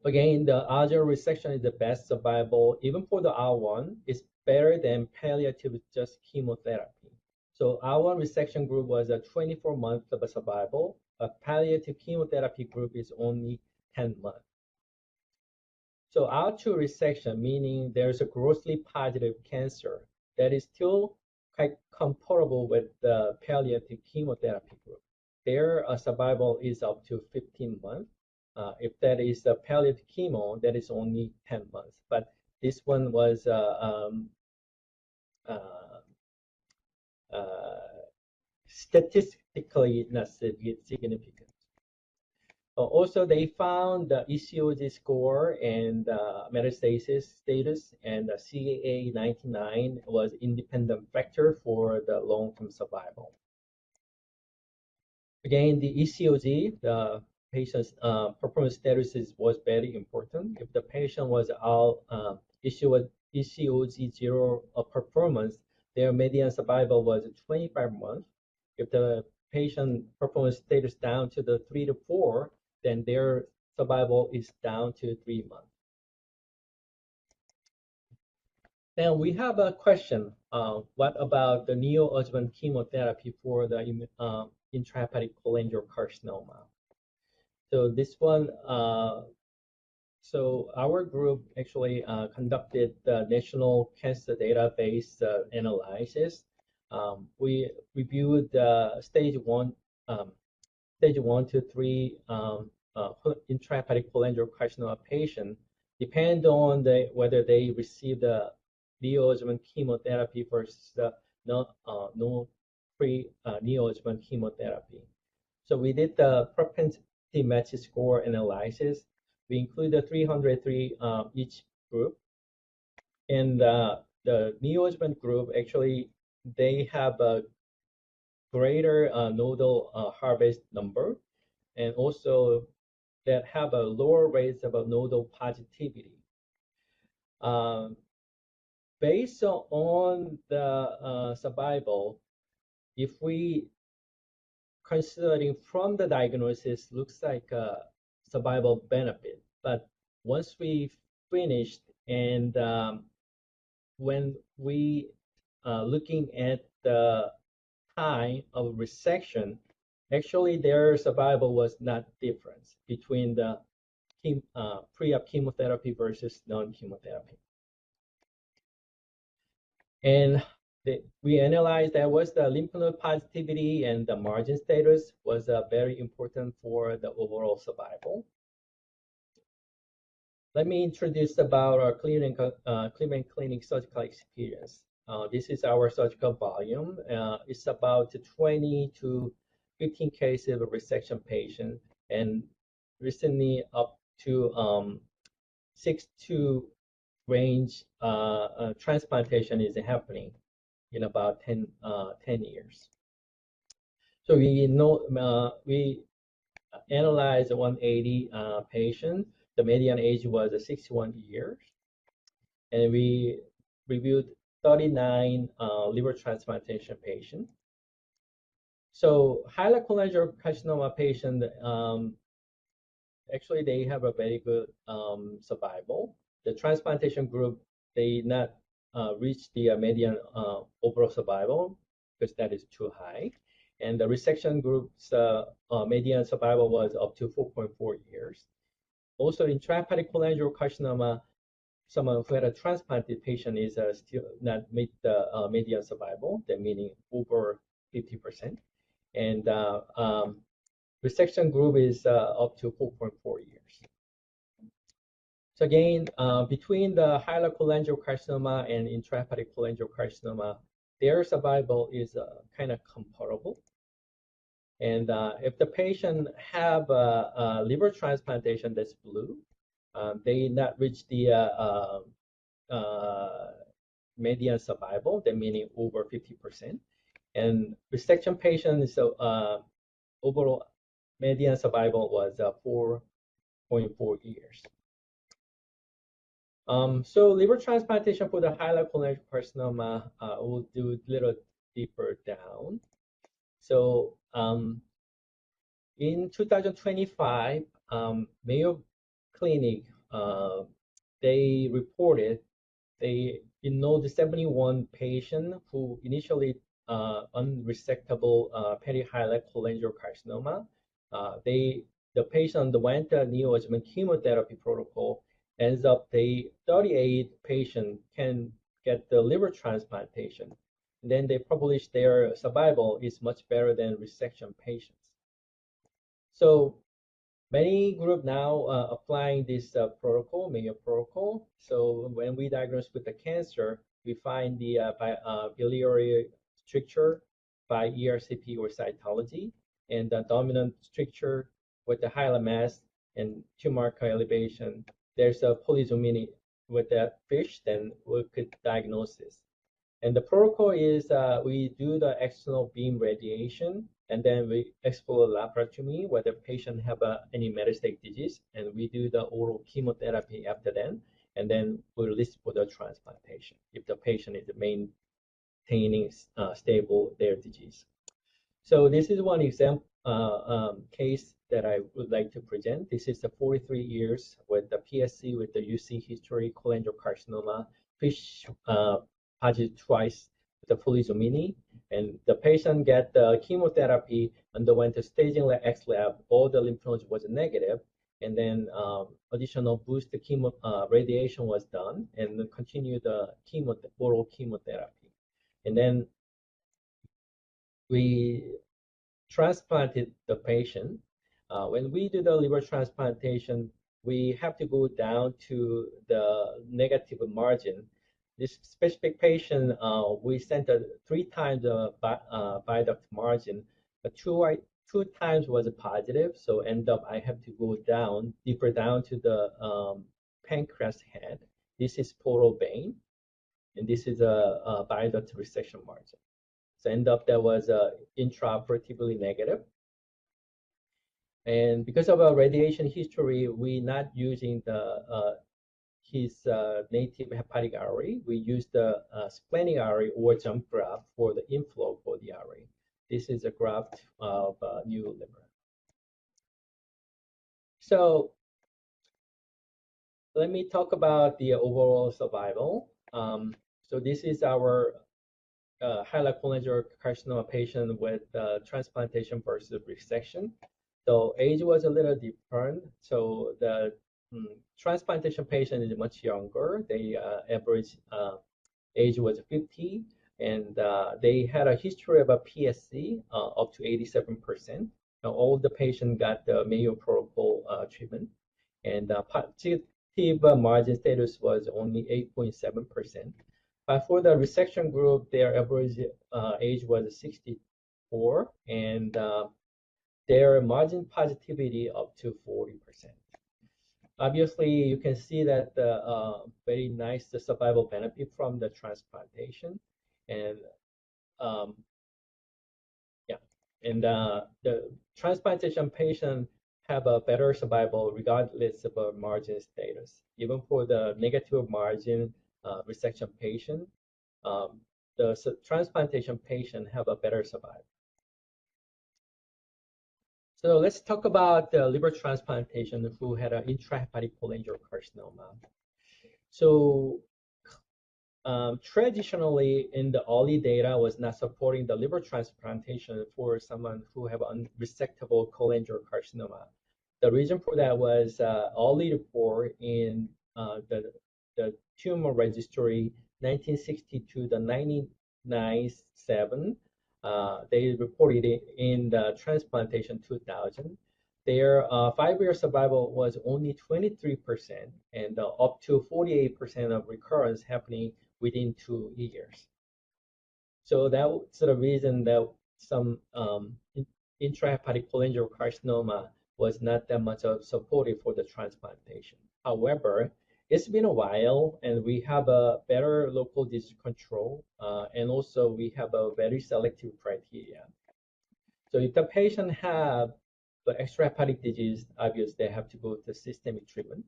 Again, the R0 resection is the best survival. Even for the R1, it's better than palliative just chemotherapy. So R1 resection group was a 24 months of a survival. A palliative chemotherapy group is only 10 months. So R2 resection, meaning there's a grossly positive cancer that is still quite comparable with the palliative chemotherapy group. Their survival is up to 15 months. If that is the palliative chemo, that is only 10 months. But this one was statistically not significant. Also, they found the ECOG score and metastasis status, and the CAA 99 was independent factor for the long-term survival. Again, the ECOG, the patient's performance status was very important. If the patient was ECOG 0 performance, their median survival was 25 months. If the patient performance status down to the 3 to 4, then their survival is down to 3 months. Then we have a question. What about the neoadjuvant chemotherapy for the intrahepatic cholangiocarcinoma? So this one, so our group actually conducted the National Cancer Database analysis. We reviewed the stage stage 1 to 3 intrahepatic cholangiocarcinoma patient depend on whether they receive the neoadjuvant chemotherapy versus the no neoadjuvant chemotherapy. So we did the propensity match score analysis. We included 303 each group, and the neoadjuvant group actually they have a greater nodal harvest number, and also that have a lower rates of a nodal positivity. Based on the survival, if we considering from the diagnosis, looks like a survival benefit. But once we finished and when we looking at the time of resection, actually their survival was not different between the pre-op chemotherapy versus non-chemotherapy. And we analyzed that was the lymph node positivity and the margin status was very important for the overall survival. Let me introduce about our Cleveland Clinic surgical experience. This is our surgical volume. It's about 20 to 15 cases of resection patient, and recently up to 6 to range transplantation is happening in about 10 years. So we know we analyzed 180 patients. The median age was 61 years, and we reviewed 39 liver transplantation patients. So highlight cholangiocarcinoma patient, actually they have a very good survival. The transplantation group, they not reach the median overall survival because that is too high. And the resection group's median survival was up to 4.4 years. Also, in intrahepatic cholangiocarcinoma, someone who had a transplanted patient is still not meet the median survival, that meaning over 50%. And resection group is up to 4.4 years. So again, between the highlight cholangiocarcinoma and intrahepatic cholangiocarcinoma, their survival is kind of comparable. And if the patient have a liver transplantation, that's blue, they not reach the median survival, that meaning over 50%. And resection patients, so overall median survival was 4.4 years. So liver transplantation for the highlight cholangiocarcinoma, we'll do a little deeper down. So in 2025, Mayo Clinic, they reported they enrolled 71 patients who initially unresectable perihighlight cholangiocarcinoma. The patient underwent a neoadjuvant chemotherapy protocol. Ends up, 38 patients can get the liver transplantation. And then they published their survival is much better than resection patients. So many groups now applying this protocol, Mayo protocol. So when we diagnose with the cancer, we find the biliary stricture by ERCP or cytology, and the dominant stricture with the highlight mass and tumor elevation. There's a polysominy with that fish, then we could diagnose this. And the protocol is we do the external beam radiation, and then we explore laparotomy whether patient have any metastatic disease, and we do the oral chemotherapy after then, and then we release for the transplantation if the patient is maintaining stable their disease. So this is one example case that I would like to present. This is the 43 years with the PSC with the UC history cholangiocarcinoma, fish positive twice with the polysominy, and the patient get the chemotherapy, underwent the staging X lab, all the lymph nodes was negative, and then additional boost chemo radiation was done, and then continue the oral chemotherapy. And then we transplanted the patient. When we do the liver transplantation, we have to go down to the negative margin. This specific patient, we sent 3 times the bile margin, but two times was positive, so end up I have to go down, deeper down to the pancreas head. This is portal vein, and this is a bile duct resection margin. So end up that was intraoperatively negative. And because of our radiation history, we're not using his native hepatic artery. We use the splenic artery or jump graft for the inflow for the artery. This is a graft of new liver. So let me talk about the overall survival. So this is our highlight cholangiocarcinoma patient with transplantation versus resection. So age was a little different. So the transplantation patient is much younger. They average age was 50, and they had a history of a PSC up to 87%. Now all the patients got the Mayo Protocol treatment, and positive margin status was only 8.7%. But for the resection group, their average age was 64, and their margin positivity up to 40%. Obviously, you can see that the very nice survival benefit from the transplantation, and the transplantation patient have a better survival regardless of a margin status. Even for the negative margin resection patient, the transplantation patient have a better survival. So let's talk about the liver transplantation who had an intrahepatic cholangiocarcinoma. So traditionally, in the early data was not supporting the liver transplantation for someone who have unresectable cholangiocarcinoma. The reason for that was early report in the tumor registry 1962 to 1997. They reported it in the transplantation 2000. Their 5-year survival was only 23%, and up to 48% of recurrence happening within 2 years. So that's the reason that some intrahepatic cholangiocarcinoma was not that much supported for the transplantation. However, it's been a while, and we have a better local disease control, and also we have a very selective criteria. So if the patient have the extrahepatic disease, obviously they have to go to systemic treatment.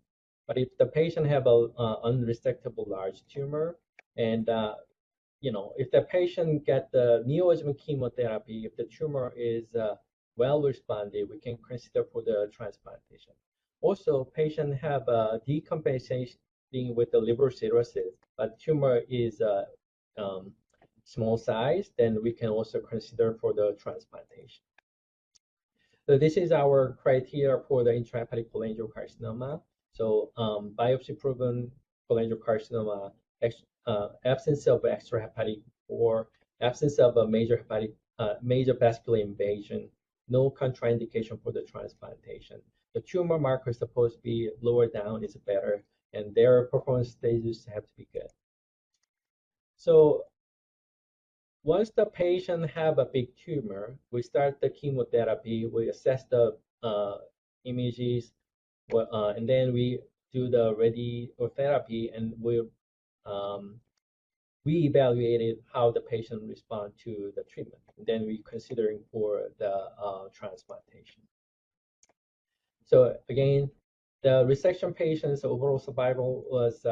But if the patient have a unresectable large tumor, and if the patient get the neoadjuvant chemotherapy, if the tumor is well responded, we can consider for the transplantation. Also, patient have decompensation with the liver cirrhosis, but tumor is small size, then we can also consider for the transplantation. So this is our criteria for the intrahepatic cholangiocarcinoma. So biopsy-proven cholangiocarcinoma, absence of extrahepatic, or absence of a major vascular invasion, no contraindication for the transplantation. The tumor marker is supposed to be lower down is better, and their performance stages have to be good. So once the patient have a big tumor, we start the chemotherapy, we assess the images, and then we do the radiotherapy, and we evaluated how the patient respond to the treatment. And then we considering for the transplantation. So again, the resection patient's overall survival was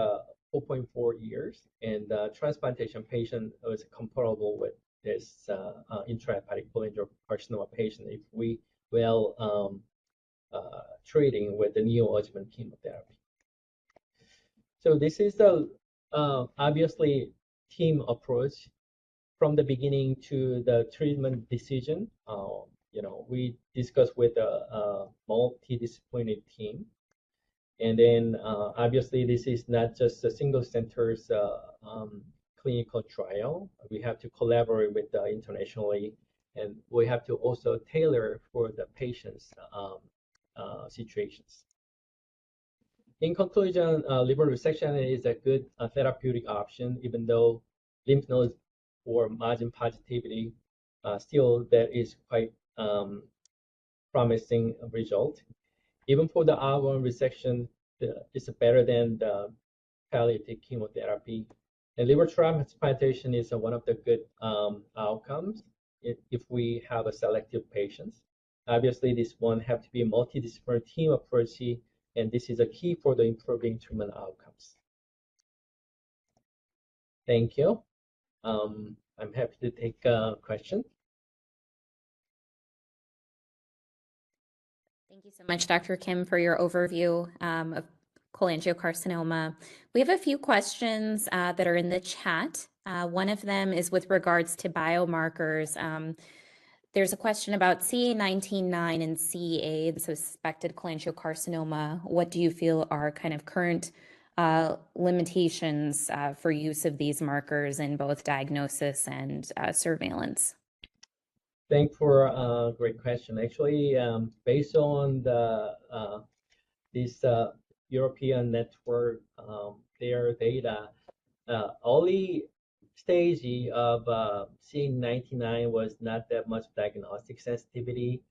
4.4 years, and the transplantation patient was comparable with this intrahepatic cholangiocarcinoma patient if we treating with the neoadjuvant chemotherapy. So this is the obviously team approach from the beginning to the treatment decision. We discussed with a multidisciplinary team. And then obviously this is not just a single center's clinical trial. We have to collaborate with internationally, and we have to also tailor for the patient's situations. In conclusion, liver resection is a good therapeutic option, even though lymph nodes or margin positivity still there is quite promising result. Even for the organ resection, it's better than the palliative chemotherapy. And liver transplantation is one of the good outcomes if we have a selective patients. Obviously, this one have to be a multidisciplinary team approach, and this is a key for the improving treatment outcomes. Thank you. I'm happy to take a question. Thank you so much, Dr. Kim, for your overview of cholangiocarcinoma. We have a few questions that are in the chat. One of them is with regards to biomarkers. There's a question about CA19-9 and CEA, the suspected cholangiocarcinoma. What do you feel are kind of current limitations for use of these markers in both diagnosis and surveillance? Thanks for a great question. Actually, based on the this European network, their data, early stage of CA19-9 was not that much diagnostic sensitivity,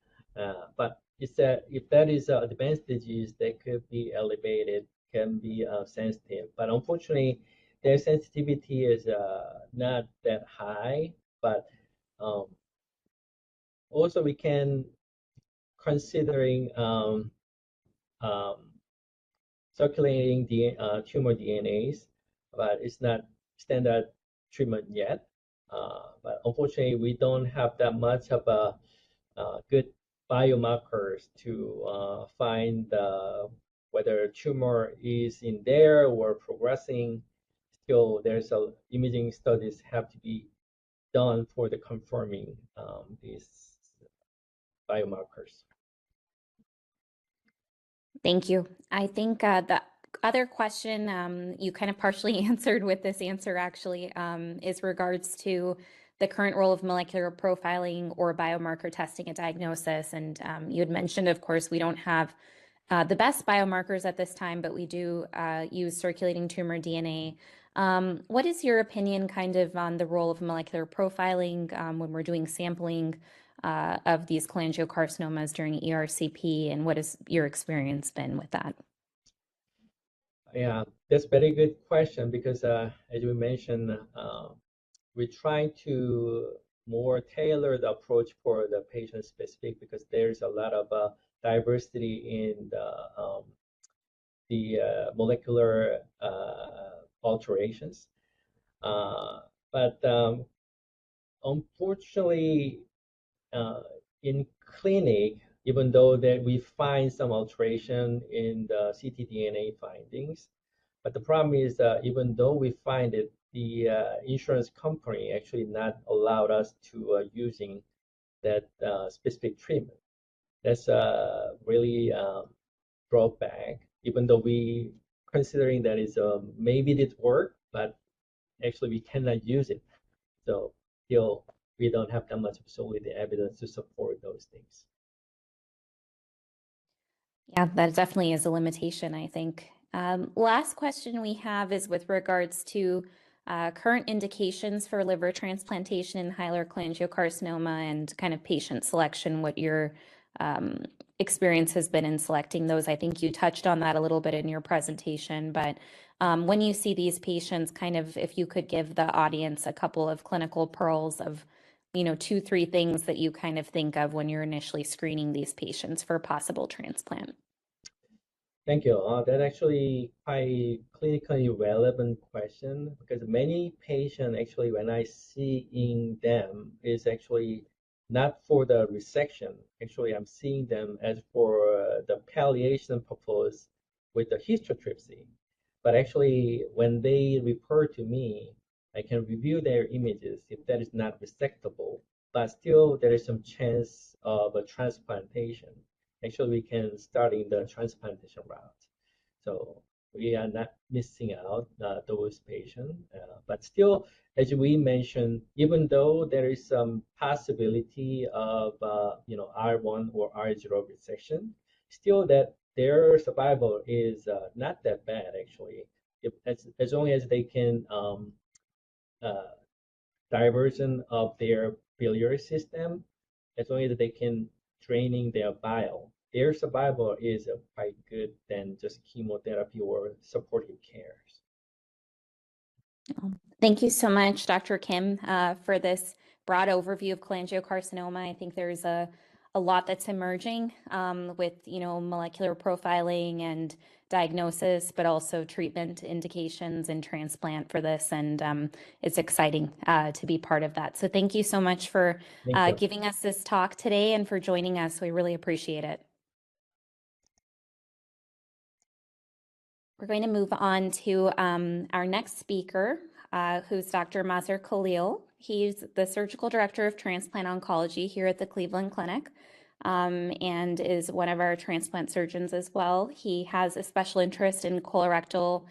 but it's if that is an advanced disease, that could be elevated, can be sensitive. But unfortunately, their sensitivity is not that high. But also we can considering circulating tumor DNAs, but it's not standard treatment yet. But unfortunately, we don't have that much of a good biomarkers to find whether tumor is in there or progressing. Still, there's imaging studies have to be done for the confirming these biomarkers. Thank you. I think the other question you kind of partially answered with this answer actually is regards to the current role of molecular profiling or biomarker testing at diagnosis. And you had mentioned, of course, we don't have the best biomarkers at this time, but we do use circulating tumor DNA. What is your opinion kind of on the role of molecular profiling when we're doing sampling of these cholangiocarcinomas during ERCP, and what has your experience been with that? Yeah, that's a very good question because as we mentioned, we try to more tailor the approach for the patient specific because there's a lot of diversity in the molecular alterations. But unfortunately, in clinic, even though that we find some alteration in the ctDNA findings, but the problem is even though we find it, the insurance company actually not allowed us to using that specific treatment. That's really drawback, even though we considering that is maybe it work, but actually we cannot use it. So still we don't have that much solid evidence to support those things. Yeah, that definitely is a limitation, I think. Last question we have is with regards to current indications for liver transplantation in hilar cholangiocarcinoma and kind of patient selection, what your experience has been in selecting those. I think you touched on that a little bit in your presentation, but when you see these patients, kind of if you could give the audience a couple of clinical pearls of, you know, 2-3 things that you kind of think of when you're initially screening these patients for possible transplant. Thank you. That actually quite clinically relevant question because many patients actually when I see in them is actually not for the resection. Actually, I'm seeing them as for the palliation purpose with the histotripsy. But actually, when they refer to me, I can review their images if that is not resectable, but still there is some chance of a transplantation. Actually, we can start in the transplantation route. So we are not missing out those patients. But still, as we mentioned, even though there is some possibility of R1 or R0 resection, still that their survival is not that bad actually. If, as long as they can uh, diversion of their biliary system, as long as they can draining their bile, their survival is quite good than just chemotherapy or supportive cares. Thank you so much, Dr. Kim, for this broad overview of cholangiocarcinoma. I think there's a lot that's emerging with molecular profiling and diagnosis, but also treatment indications and transplant for this. And it's exciting to be part of that. So thank you so much for giving us this talk today and for joining us. We really appreciate it. We're going to move on to our next speaker, who's Dr. Mazhar Khalil. He's the Surgical Director of Transplant Oncology here at the Cleveland Clinic and is one of our transplant surgeons as well. He has a special interest in colorectal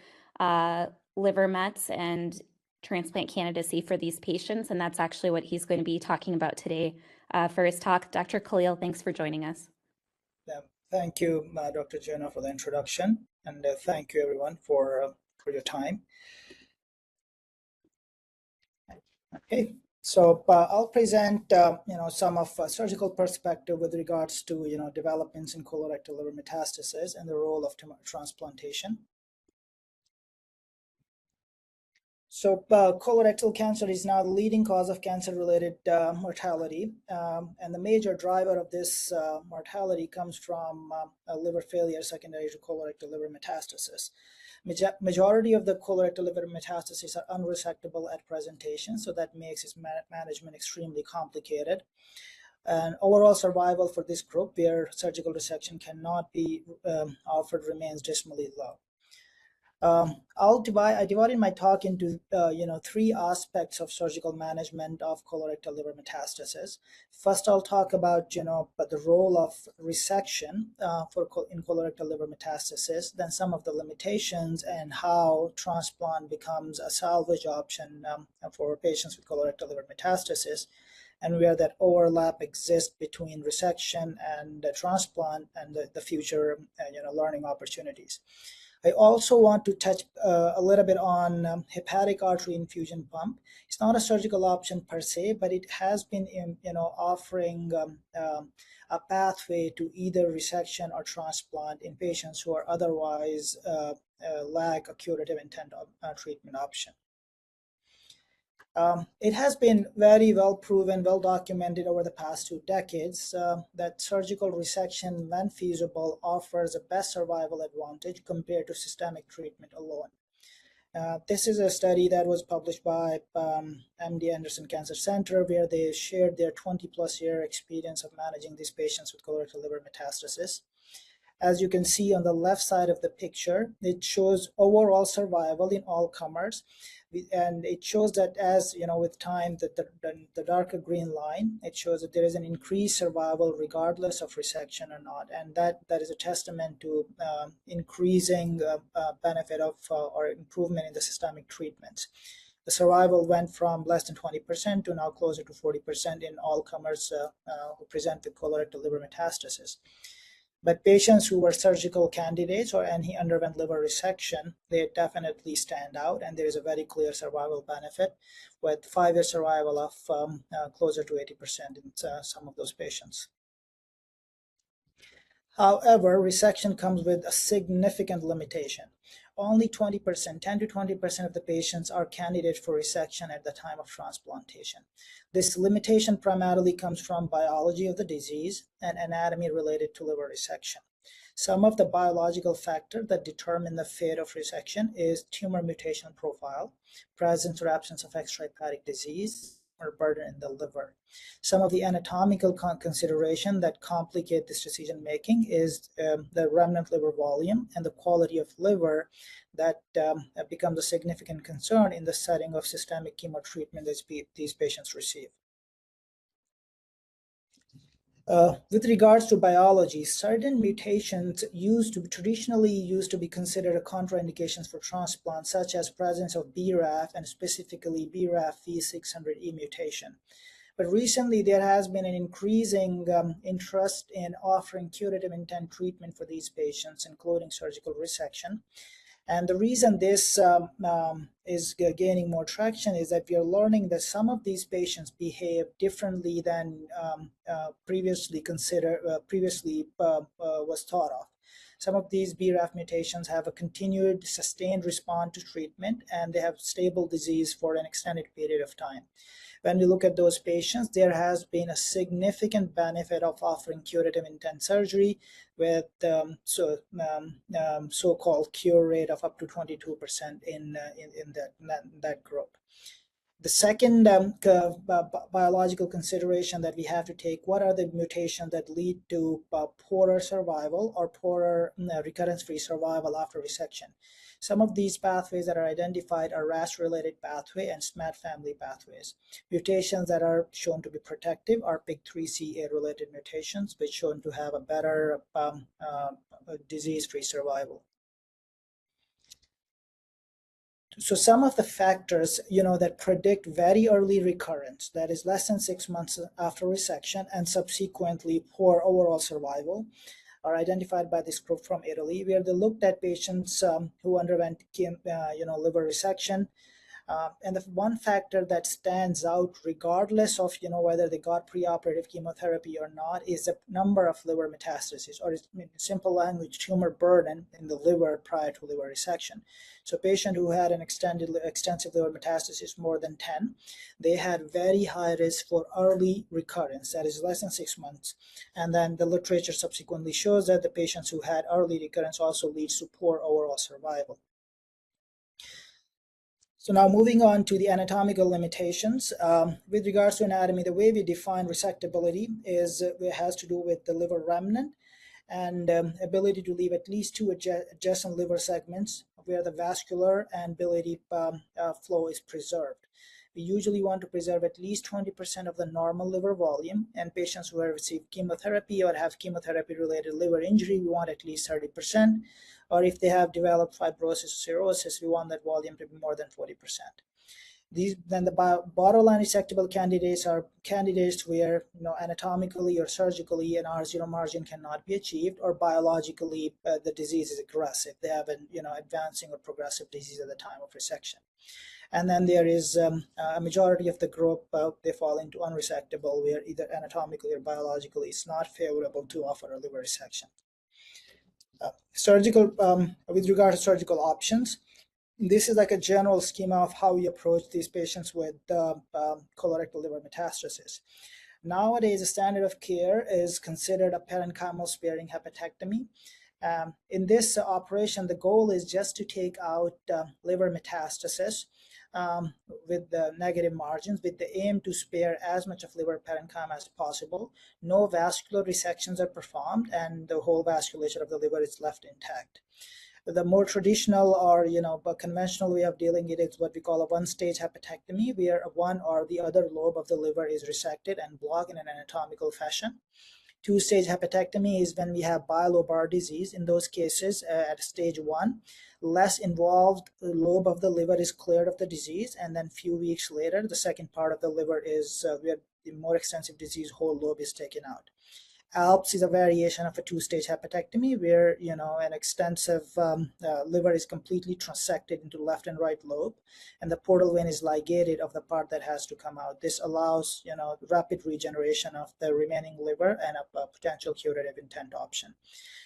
liver mets and transplant candidacy for these patients, and that's actually what he's going to be talking about today for his talk. Dr. Khalil, thanks for joining us. Thank you, Dr. Jenna, for the introduction, and thank you everyone for your time. Okay, so I'll present some of surgical perspective with regards to developments in colorectal liver metastasis and the role of transplantation. So colorectal cancer is now the leading cause of cancer-related mortality, and the major driver of this mortality comes from liver failure secondary to colorectal liver metastasis. Majority of the colorectal liver metastases are unresectable at presentation, so that makes its management extremely complicated. And overall survival for this group, where surgical resection cannot be offered, remains dismally low. I divided my talk into three aspects of surgical management of colorectal liver metastasis. First, I'll talk about the role of resection in colorectal liver metastasis, then some of the limitations and how transplant becomes a salvage option for patients with colorectal liver metastasis, and where that overlap exists between resection and transplant and the future learning opportunities. I also want to touch a little bit on hepatic artery infusion pump. It's not a surgical option per se, but it has been offering a pathway to either resection or transplant in patients who are otherwise lack a curative intent treatment option. It has been very well proven, well documented over the past 2 decades that surgical resection, when feasible, offers a best survival advantage compared to systemic treatment alone. This is a study that was published by MD Anderson Cancer Center, where they shared their 20+ year experience of managing these patients with colorectal liver metastasis. As you can see on the left side of the picture, it shows overall survival in all comers. And it shows that as with time, the darker green line, it shows that there is an increased survival regardless of resection or not, and that is a testament to increasing benefit of or improvement in the systemic treatments. The survival went from less than 20% to now closer to 40% in all comers who present with colorectal liver metastasis. But patients who were surgical candidates or any underwent liver resection, they definitely stand out, and there is a very clear survival benefit with 5-year survival of closer to 80% in some of those patients. However, resection comes with a significant limitation. Only 20%, 10 to 20% of the patients are candidates for resection at the time of transplantation. This limitation primarily comes from biology of the disease and anatomy related to liver resection. Some of the biological factors that determine the fate of resection is tumor mutation profile, presence or absence of extrahepatic disease, or burden in the liver. Some of the anatomical consideration that complicate this decision making is the remnant liver volume and the quality of liver that becomes a significant concern in the setting of systemic chemo treatment that these patients receive. With regards to biology, certain mutations traditionally used to be considered contraindications for transplant, such as presence of BRAF and specifically BRAF V600E mutation. But recently, there has been an increasing interest in offering curative intent treatment for these patients, including surgical resection. And the reason this is gaining more traction is that we are learning that some of these patients behave differently than previously was thought of. Some of these BRAF mutations have a continued sustained response to treatment, and they have stable disease for an extended period of time. When we look at those patients, there has been a significant benefit of offering curative intent surgery with so-called cure rate of up to 22% in that group. The second biological consideration that we have to take, what are the mutations that lead to poorer survival or poorer recurrence-free survival after resection? Some of these pathways that are identified are RAS-related pathway and SMAD family pathways. Mutations that are shown to be protective are PIK3CA-related mutations, which shown to have a better disease-free survival. So some of the factors, that predict very early recurrence, that is less than 6 months after resection and subsequently poor overall survival, are identified by this group from Italy, where they looked at patients who underwent liver resection. And the one factor that stands out, regardless of whether they got preoperative chemotherapy or not, is the number of liver metastases, or in simple language, tumor burden in the liver prior to liver resection. So a patient who had an extensive liver metastasis more than 10, they had very high risk for early recurrence, that is less than 6 months. And then the literature subsequently shows that the patients who had early recurrence also leads to poor overall survival. So now moving on to the anatomical limitations. With regards to anatomy, the way we define resectability it has to do with the liver remnant and ability to leave at least 2 adjacent liver segments where the vascular and biliary flow is preserved. We usually want to preserve at least 20% of the normal liver volume, and patients who have received chemotherapy or have chemotherapy-related liver injury, we want at least 30%. Or if they have developed fibrosis or cirrhosis, we want that volume to be more than 40%. Then the borderline resectable candidates are candidates where anatomically or surgically an R0 margin cannot be achieved, or biologically the disease is aggressive. They have an advancing or progressive disease at the time of resection. And then there is a majority of the group, they fall into unresectable, where either anatomically or biologically it's not favorable to offer a liver resection. With regard to surgical options, this is like a general schema of how we approach these patients with colorectal liver metastasis. Nowadays, the standard of care is considered a parenchymal sparing hepatectomy. In this operation, the goal is just to take out liver metastasis with the negative margins, with the aim to spare as much of liver parenchyma as possible. No vascular resections are performed, and the whole vasculature of the liver is left intact. The more traditional or but conventional way of dealing it is what we call a one-stage hepatectomy, where one or the other lobe of the liver is resected and blocked in an anatomical fashion. Two-stage hepatectomy is when we have bilobar disease. In those cases, at stage 1, less involved lobe of the liver is cleared of the disease, and then few weeks later, the second part of the liver is where the more extensive disease whole lobe is taken out. ALPS is a variation of a two-stage hepatectomy where an extensive liver is completely transected into left and right lobe, and the portal vein is ligated of the part that has to come out. This allows rapid regeneration of the remaining liver and a potential curative intent option.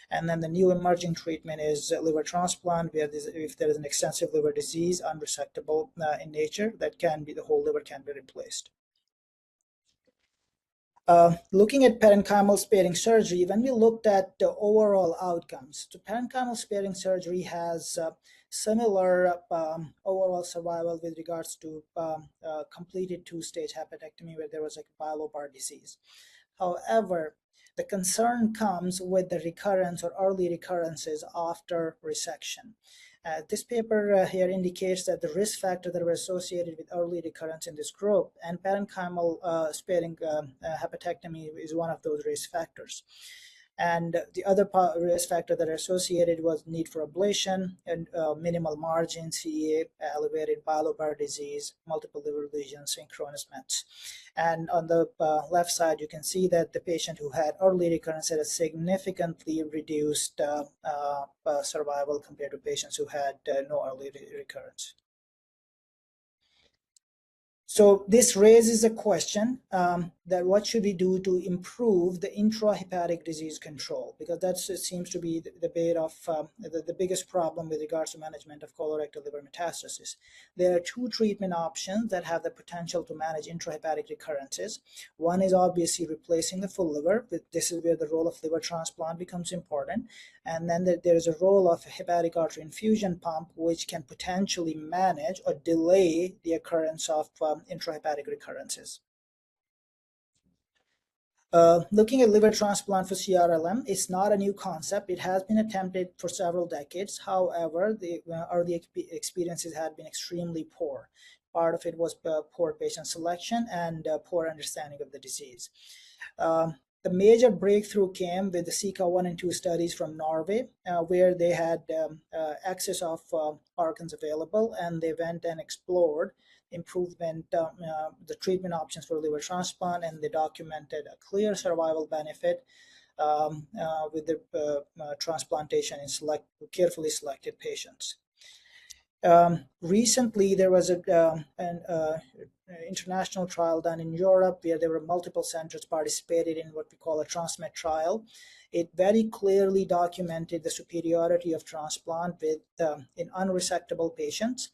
And then the new emerging treatment is liver transplant, where if there is an extensive liver disease, unresectable in nature, that the whole liver can be replaced. Looking at parenchymal sparing surgery, when we looked at the overall outcomes, so parenchymal sparing surgery has similar overall survival with regards to completed two-stage hepatectomy where there was like bilobar disease. However, the concern comes with the recurrence or early recurrences after resection. This paper here indicates that the risk factors that were associated with early recurrence in this group, and parenchymal sparing hepatectomy is one of those risk factors. And the other risk factor that are associated was need for ablation and minimal margin, CEA, elevated biliary disease, multiple liver lesions, synchronous Mets. And on the left side, you can see that the patient who had early recurrence had a significantly reduced survival compared to patients who had no early recurrence. So this raises a question that what should we do to improve the intrahepatic disease control? Because that seems to be the debate of the biggest problem with regards to management of colorectal liver metastasis. There are two treatment options that have the potential to manage intrahepatic recurrences. One is obviously replacing the full liver. This is where the role of liver transplant becomes important. And then there is a role of a hepatic artery infusion pump, which can potentially manage or delay the occurrence of intrahepatic recurrences. Looking at liver transplant for CRLM, it's not a new concept. It has been attempted for several decades. However, the early experiences had been extremely poor. Part of it was poor patient selection and poor understanding of the disease. The major breakthrough came with the SICA 1 and 2 studies from Norway, where they had access of organs available, and they went and explored improvement, the treatment options for liver transplant, and they documented a clear survival benefit with the transplantation in carefully selected patients. Recently, there was an international trial done in Europe where there were multiple centers participated in what we call a Transplant trial. It very clearly documented the superiority of transplant with in unresectable patients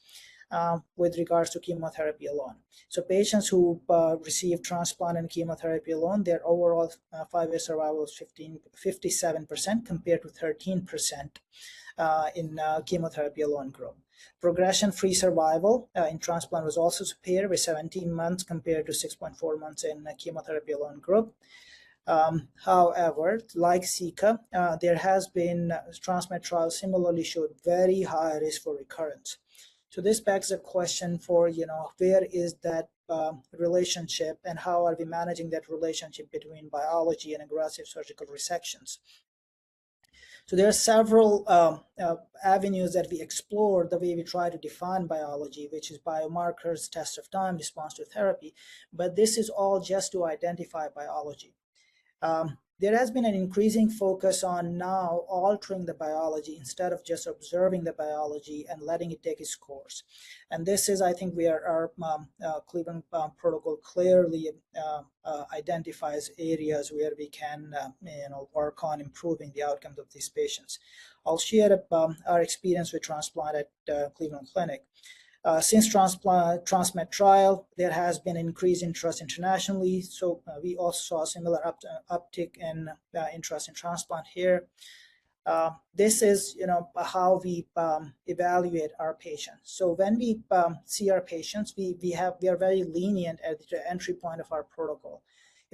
with regards to chemotherapy alone. So patients who received transplant and chemotherapy alone, their overall 5-year survival was 57% compared to 13% in chemotherapy alone group. Progression-free survival in transplant was also superior with 17 months compared to 6.4 months in chemotherapy alone group. However, like SICA, there has been transplant trials similarly showed very high risk for recurrence. So this begs a question for, where is that relationship and how are we managing that relationship between biology and aggressive surgical resections? So there are several avenues that we explore the way we try to define biology, which is biomarkers, test of time, response to therapy. But this is all just to identify biology. There has been an increasing focus on now altering the biology instead of just observing the biology and letting it take its course. And this is, I think, where our Cleveland protocol clearly identifies areas where we can work on improving the outcomes of these patients. I'll share our experience with transplant at Cleveland Clinic. Since Transplant trial, there has been increased interest internationally. So we also saw a similar uptick in interest in transplant here. This is, how we evaluate our patients. So when we see our patients, we are very lenient at the entry point of our protocol.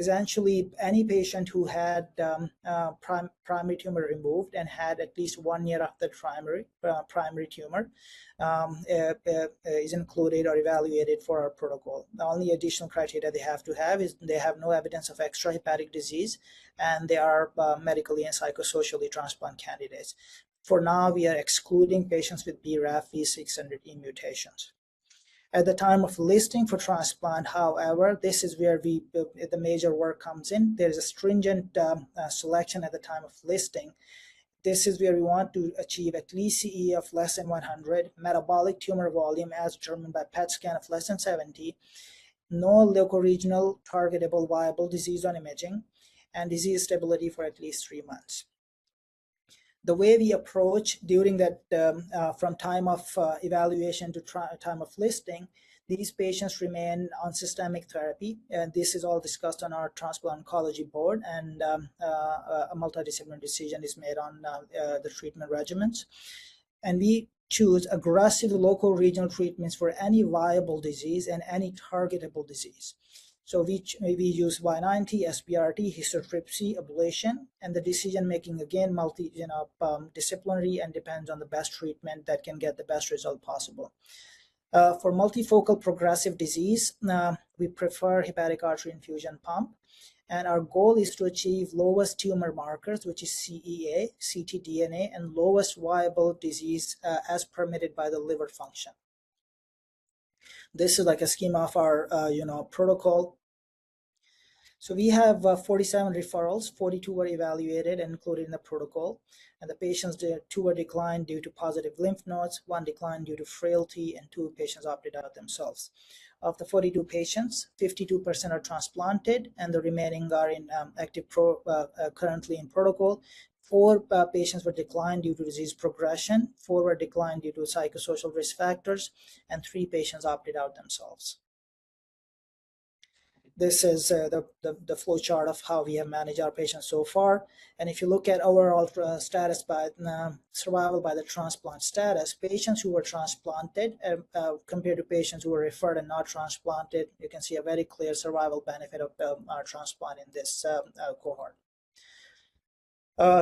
Essentially, any patient who had primary tumor removed and had at least 1 year of the primary tumor is included or evaluated for our protocol. The only additional criteria they have to have is they have no evidence of extrahepatic disease and they are medically and psychosocially transplant candidates. For now, we are excluding patients with BRAF V600E mutations. At the time of listing for transplant, however, this is where the major work comes in. There's a stringent selection at the time of listing. This is where we want to achieve at least CE of less than 100, metabolic tumor volume as determined by PET scan of less than 70, no locoregional targetable viable disease on imaging, and disease stability for at least 3 months. The way we approach during that from time of evaluation to time of listing, these patients remain on systemic therapy. And this is all discussed on our transplant oncology board, and a multidisciplinary decision is made on the treatment regimens. And we choose aggressive local regional treatments for any viable disease and any targetable disease. So we use Y90, SBRT, histotripsy, ablation, and the decision making again disciplinary and depends on the best treatment that can get the best result possible. For multifocal progressive disease, we prefer hepatic artery infusion pump, and our goal is to achieve lowest tumor markers, which is CEA, ctDNA, and lowest viable disease as permitted by the liver function. This is like a schema of our protocol. So we have 47 referrals, 42 were evaluated and included in the protocol, and the patients, 2 were declined due to positive lymph nodes, 1 declined due to frailty, and 2 patients opted out themselves. Of the 42 patients, 52% are transplanted, and the remaining are in currently in protocol. 4 patients were declined due to disease progression, 4 were declined due to psychosocial risk factors, and 3 patients opted out themselves. This is the flow chart of how we have managed our patients so far. And if you look at overall status by survival by the transplant status, patients who were transplanted compared to patients who were referred and not transplanted, you can see a very clear survival benefit of our transplant in this cohort.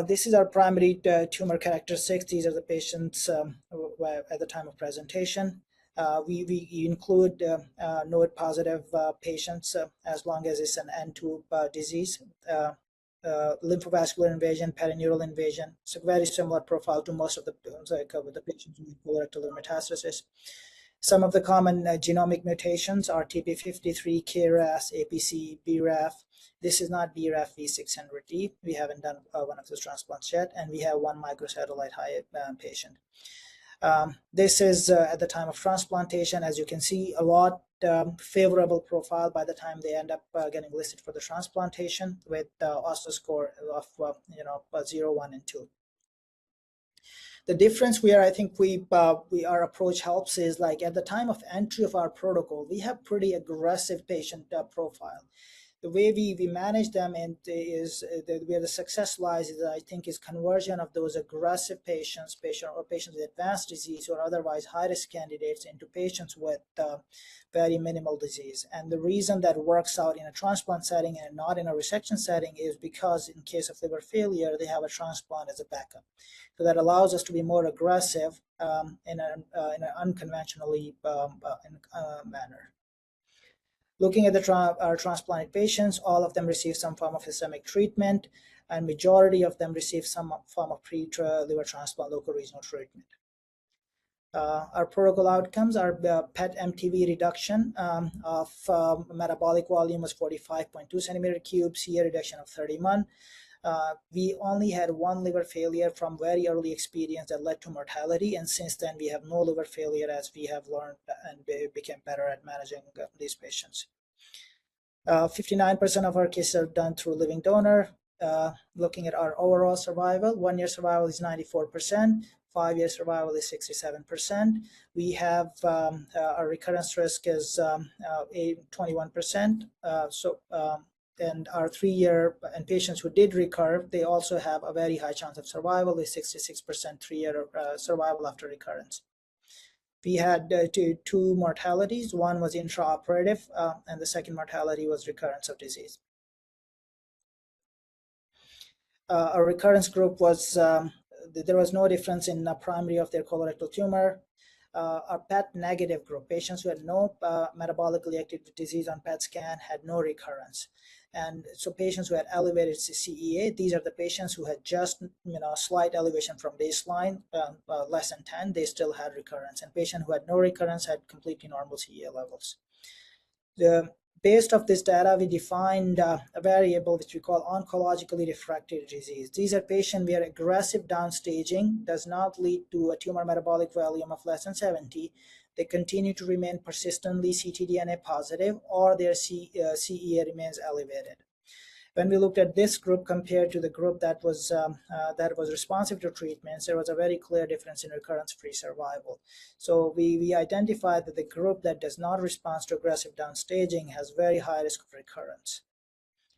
This is our primary tumor characteristics. These are the patients at the time of presentation. We include node-positive patients as long as it's an N2 disease, lymphovascular invasion, perineural invasion. It's a very similar profile to most of the patients with colorectal metastasis. Some of the common genomic mutations are TP53, KRAS, APC, BRAF. This is not BRAF V600D. We haven't done one of those transplants yet, and we have 1 microsatellite high patient. This is at the time of transplantation. As you can see, a lot favorable profile by the time they end up getting listed for the transplantation with OSTA score of 0, 1, and 2. The difference where I think our approach helps is like at the time of entry of our protocol, we have pretty aggressive patient profile. The way we manage them and where the success lies is, I think, is conversion of those aggressive patients with advanced disease or otherwise high-risk candidates into patients with very minimal disease. And the reason that works out in a transplant setting and not in a resection setting is because in case of liver failure, they have a transplant as a backup. So that allows us to be more aggressive in an unconventionally manner. Looking at our transplanted patients, all of them received some form of systemic treatment, and majority of them received some form of pre-liver transplant locoregional treatment. Our protocol outcomes are PET MTV reduction of metabolic volume was 45.2 centimeter cubes, CA reduction of 31. We only had 1 liver failure from very early experience that led to mortality, and since then we have no liver failure as we have learned and became better at managing these patients. 59% of our cases are done through living donor. Looking at our overall survival, 1-year survival is 94%, 5-year survival is 67%. We have our recurrence risk is 21%. And our 3-year and patients who did recur, they also have a very high chance of survival, is 66% 3-year survival after recurrence. We had two mortalities. One was intraoperative, and the second mortality was recurrence of disease. Our recurrence group was, there was no difference in the primary of their colorectal tumor. Our PET negative group, patients who had no metabolically active disease on PET scan, had no recurrence. And so patients who had elevated CEA, these are the patients who had just slight elevation from baseline, less than 10, they still had recurrence. And patients who had no recurrence had completely normal CEA levels. Based off this data, we defined a variable which we call oncologically refractory disease. These are patients where aggressive downstaging does not lead to a tumor metabolic volume of less than 70. They continue to remain persistently ctDNA positive, or their CEA remains elevated. When we looked at this group compared to the group that was responsive to treatments, there was a very clear difference in recurrence-free survival. So we identified that the group that does not respond to aggressive downstaging has very high risk of recurrence.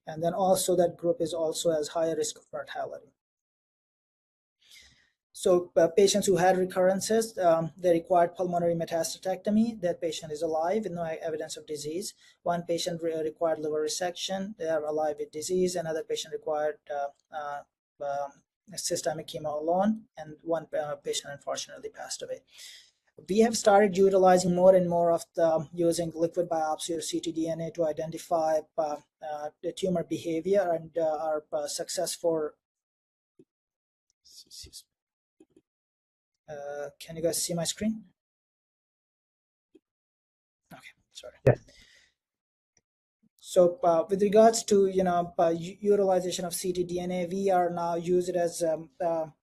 And then also that group is also has higher risk of mortality. So patients who had recurrences, they required pulmonary metastatectomy. That patient is alive with no evidence of disease. One patient required liver resection. They are alive with disease. Another patient required systemic chemo alone, and one patient unfortunately passed away. We have started utilizing more and more of using liquid biopsy or ctDNA to identify the tumor behavior, and our success for can you guys see my screen? Okay, sorry. Yes. So with regards to utilization of ctDNA, we are now using it as a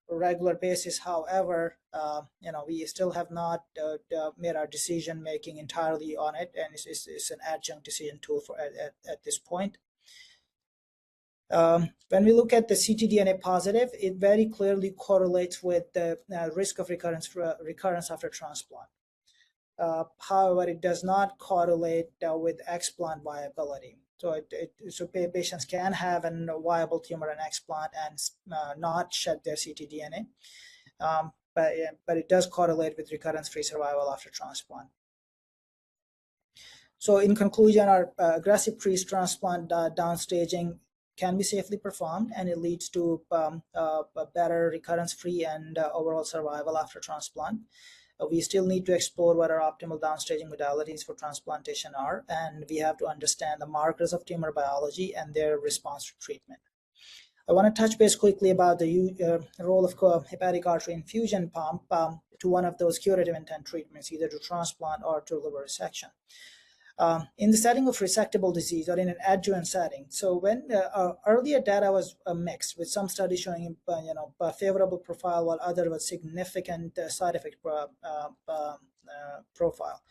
regular basis. However, we still have not made our decision making entirely on it, and it's an adjunct decision tool for at this point. When we look at the ctDNA positive, it very clearly correlates with the risk of recurrence after transplant. However, it does not correlate with explant viability. So, patients can have a viable tumor and explant and not shed their ctDNA, but it does correlate with recurrence-free survival after transplant. So, in conclusion, our aggressive pre-transplant downstaging can be safely performed, and it leads to a better recurrence-free and overall survival after transplant. We still need to explore what our optimal downstaging modalities for transplantation are, and we have to understand the markers of tumor biology and their response to treatment. I want to touch base quickly about the role of hepatic artery infusion pump to one of those curative intent treatments, either to transplant or to liver resection. In the setting of resectable disease or in an adjuvant setting. So when earlier data was mixed, with some studies showing a favorable profile while other was significant side effect profile.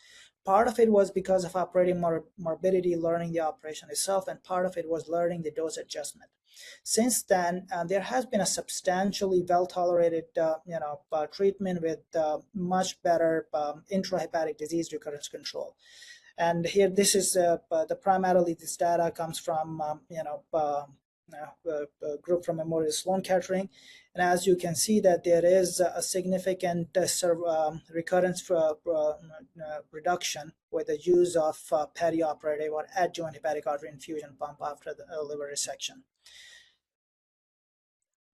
Part of it was because of operating morbidity, learning the operation itself, and part of it was learning the dose adjustment. Since then, there has been a substantially well-tolerated treatment with much better intrahepatic disease recurrence control. And here, this is primarily this data comes from a group from Memorial Sloan Kettering, and as you can see that there is a significant recurrence reduction with the use of perioperative or adjuvant hepatic artery infusion pump after the liver resection.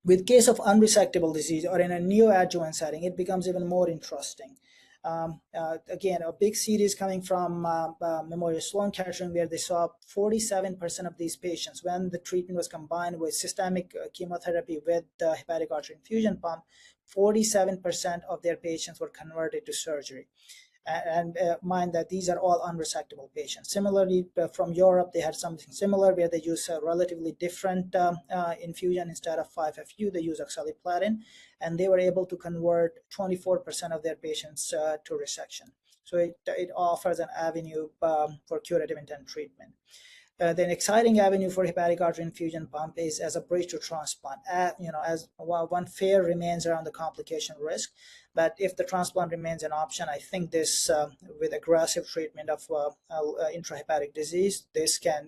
With case of unresectable disease or in a neoadjuvant setting, it becomes even more interesting. Again, a big series coming from Memorial Sloan Kettering, where they saw 47% of these patients, when the treatment was combined with systemic chemotherapy with the hepatic artery infusion pump, 47% of their patients were converted to surgery. And mind that these are all unresectable patients. Similarly, from Europe, they had something similar where they use a relatively different infusion. Instead of 5-FU, they use oxaliplatin, and they were able to convert 24% of their patients to resection. So it offers an avenue for curative intent treatment. The exciting avenue for hepatic artery infusion pump is as a bridge to transplant. As while one fear remains around the complication risk, but if the transplant remains an option, I think this, with aggressive treatment of intrahepatic disease,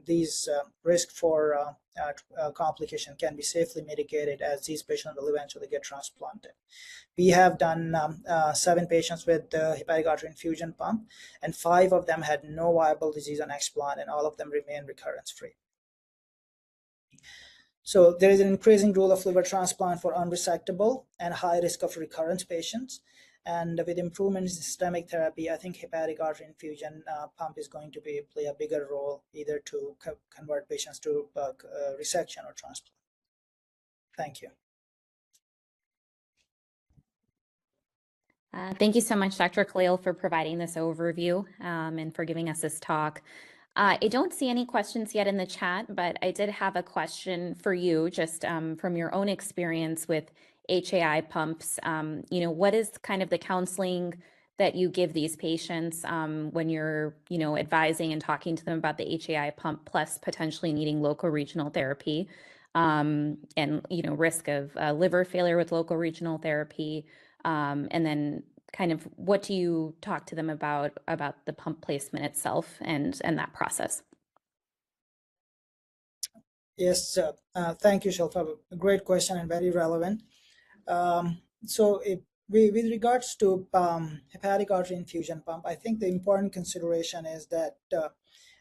these risk for complication can be safely mitigated, as these patients will eventually get transplanted. We have done 7 patients with the hepatic artery infusion pump, and 5 of them had no viable disease on explant, and all of them remain recurrence-free. So there is an increasing role of liver transplant for unresectable and high risk of recurrence patients. And with improvement in systemic therapy, I think hepatic artery infusion pump is going to play a bigger role, either to convert patients to resection or transplant. Thank you. Thank you so much, Dr. Khalil, for providing this overview and for giving us this talk. I don't see any questions yet in the chat, but I did have a question for you, just from your own experience with HAI pumps. What is kind of the counseling that you give these patients when you're, advising and talking to them about the HAI pump, plus potentially needing locoregional therapy, and risk of liver failure with locoregional therapy, and then kind of what do you talk to them about the pump placement itself and that process? Yes, thank you, Shilpa. A great question and very relevant. With regards to hepatic artery infusion pump, I think the important consideration is that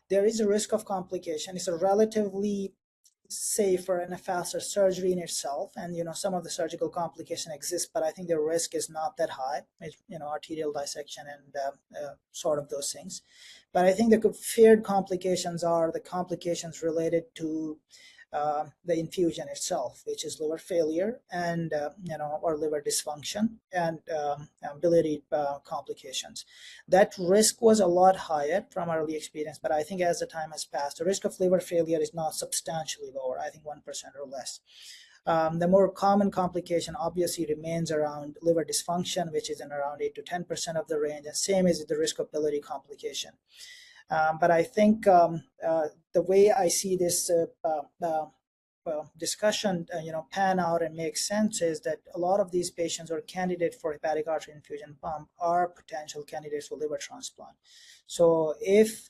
there is a risk of complication. It's a relatively safer and a faster surgery in itself, and some of the surgical complication exists, but I think the risk is not that high. It's, arterial dissection and sort of those things. But I think the feared complications are the complications related to the infusion itself, which is liver failure and or liver dysfunction and biliary complications. That risk was a lot higher from our early experience, but I think as the time has passed, the risk of liver failure is not substantially lower. I think 1% or less. The more common complication obviously remains around liver dysfunction, which is in around 8 to 10% of the range, and same is the risk of biliary complication. But I think the way I see this discussion, pan out and make sense is that a lot of these patients or candidates for hepatic artery infusion pump are potential candidates for liver transplant. So if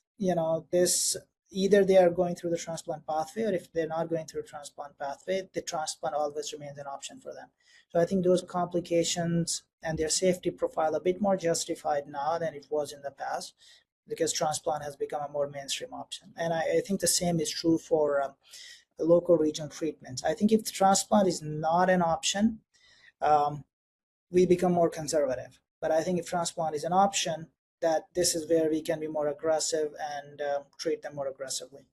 this, either they are going through the transplant pathway, or if they're not going through the transplant pathway, the transplant always remains an option for them. So I think those complications and their safety profile are a bit more justified now than it was in the past, because transplant has become a more mainstream option. And I think the same is true for the local regional treatments. I think if the transplant is not an option, we become more conservative. But I think if transplant is an option, that this is where we can be more aggressive and treat them more aggressively.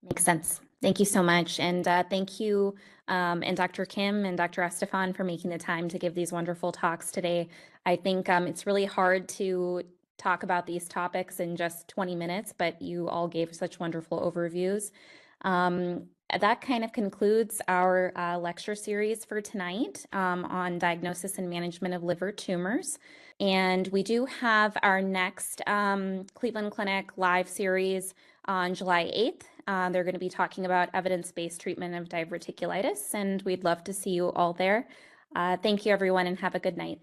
Makes sense. Thank you so much. And thank you, and Dr. Kim and Dr. Estefan for making the time to give these wonderful talks today. I think it's really hard to talk about these topics in just 20 minutes, but you all gave such wonderful overviews. That kind of concludes our lecture series for tonight on diagnosis and management of liver tumors. And we do have our next Cleveland Clinic live series on July 8th. They're going to be talking about evidence-based treatment of diverticulitis, and we'd love to see you all there. Thank you, everyone, and have a good night.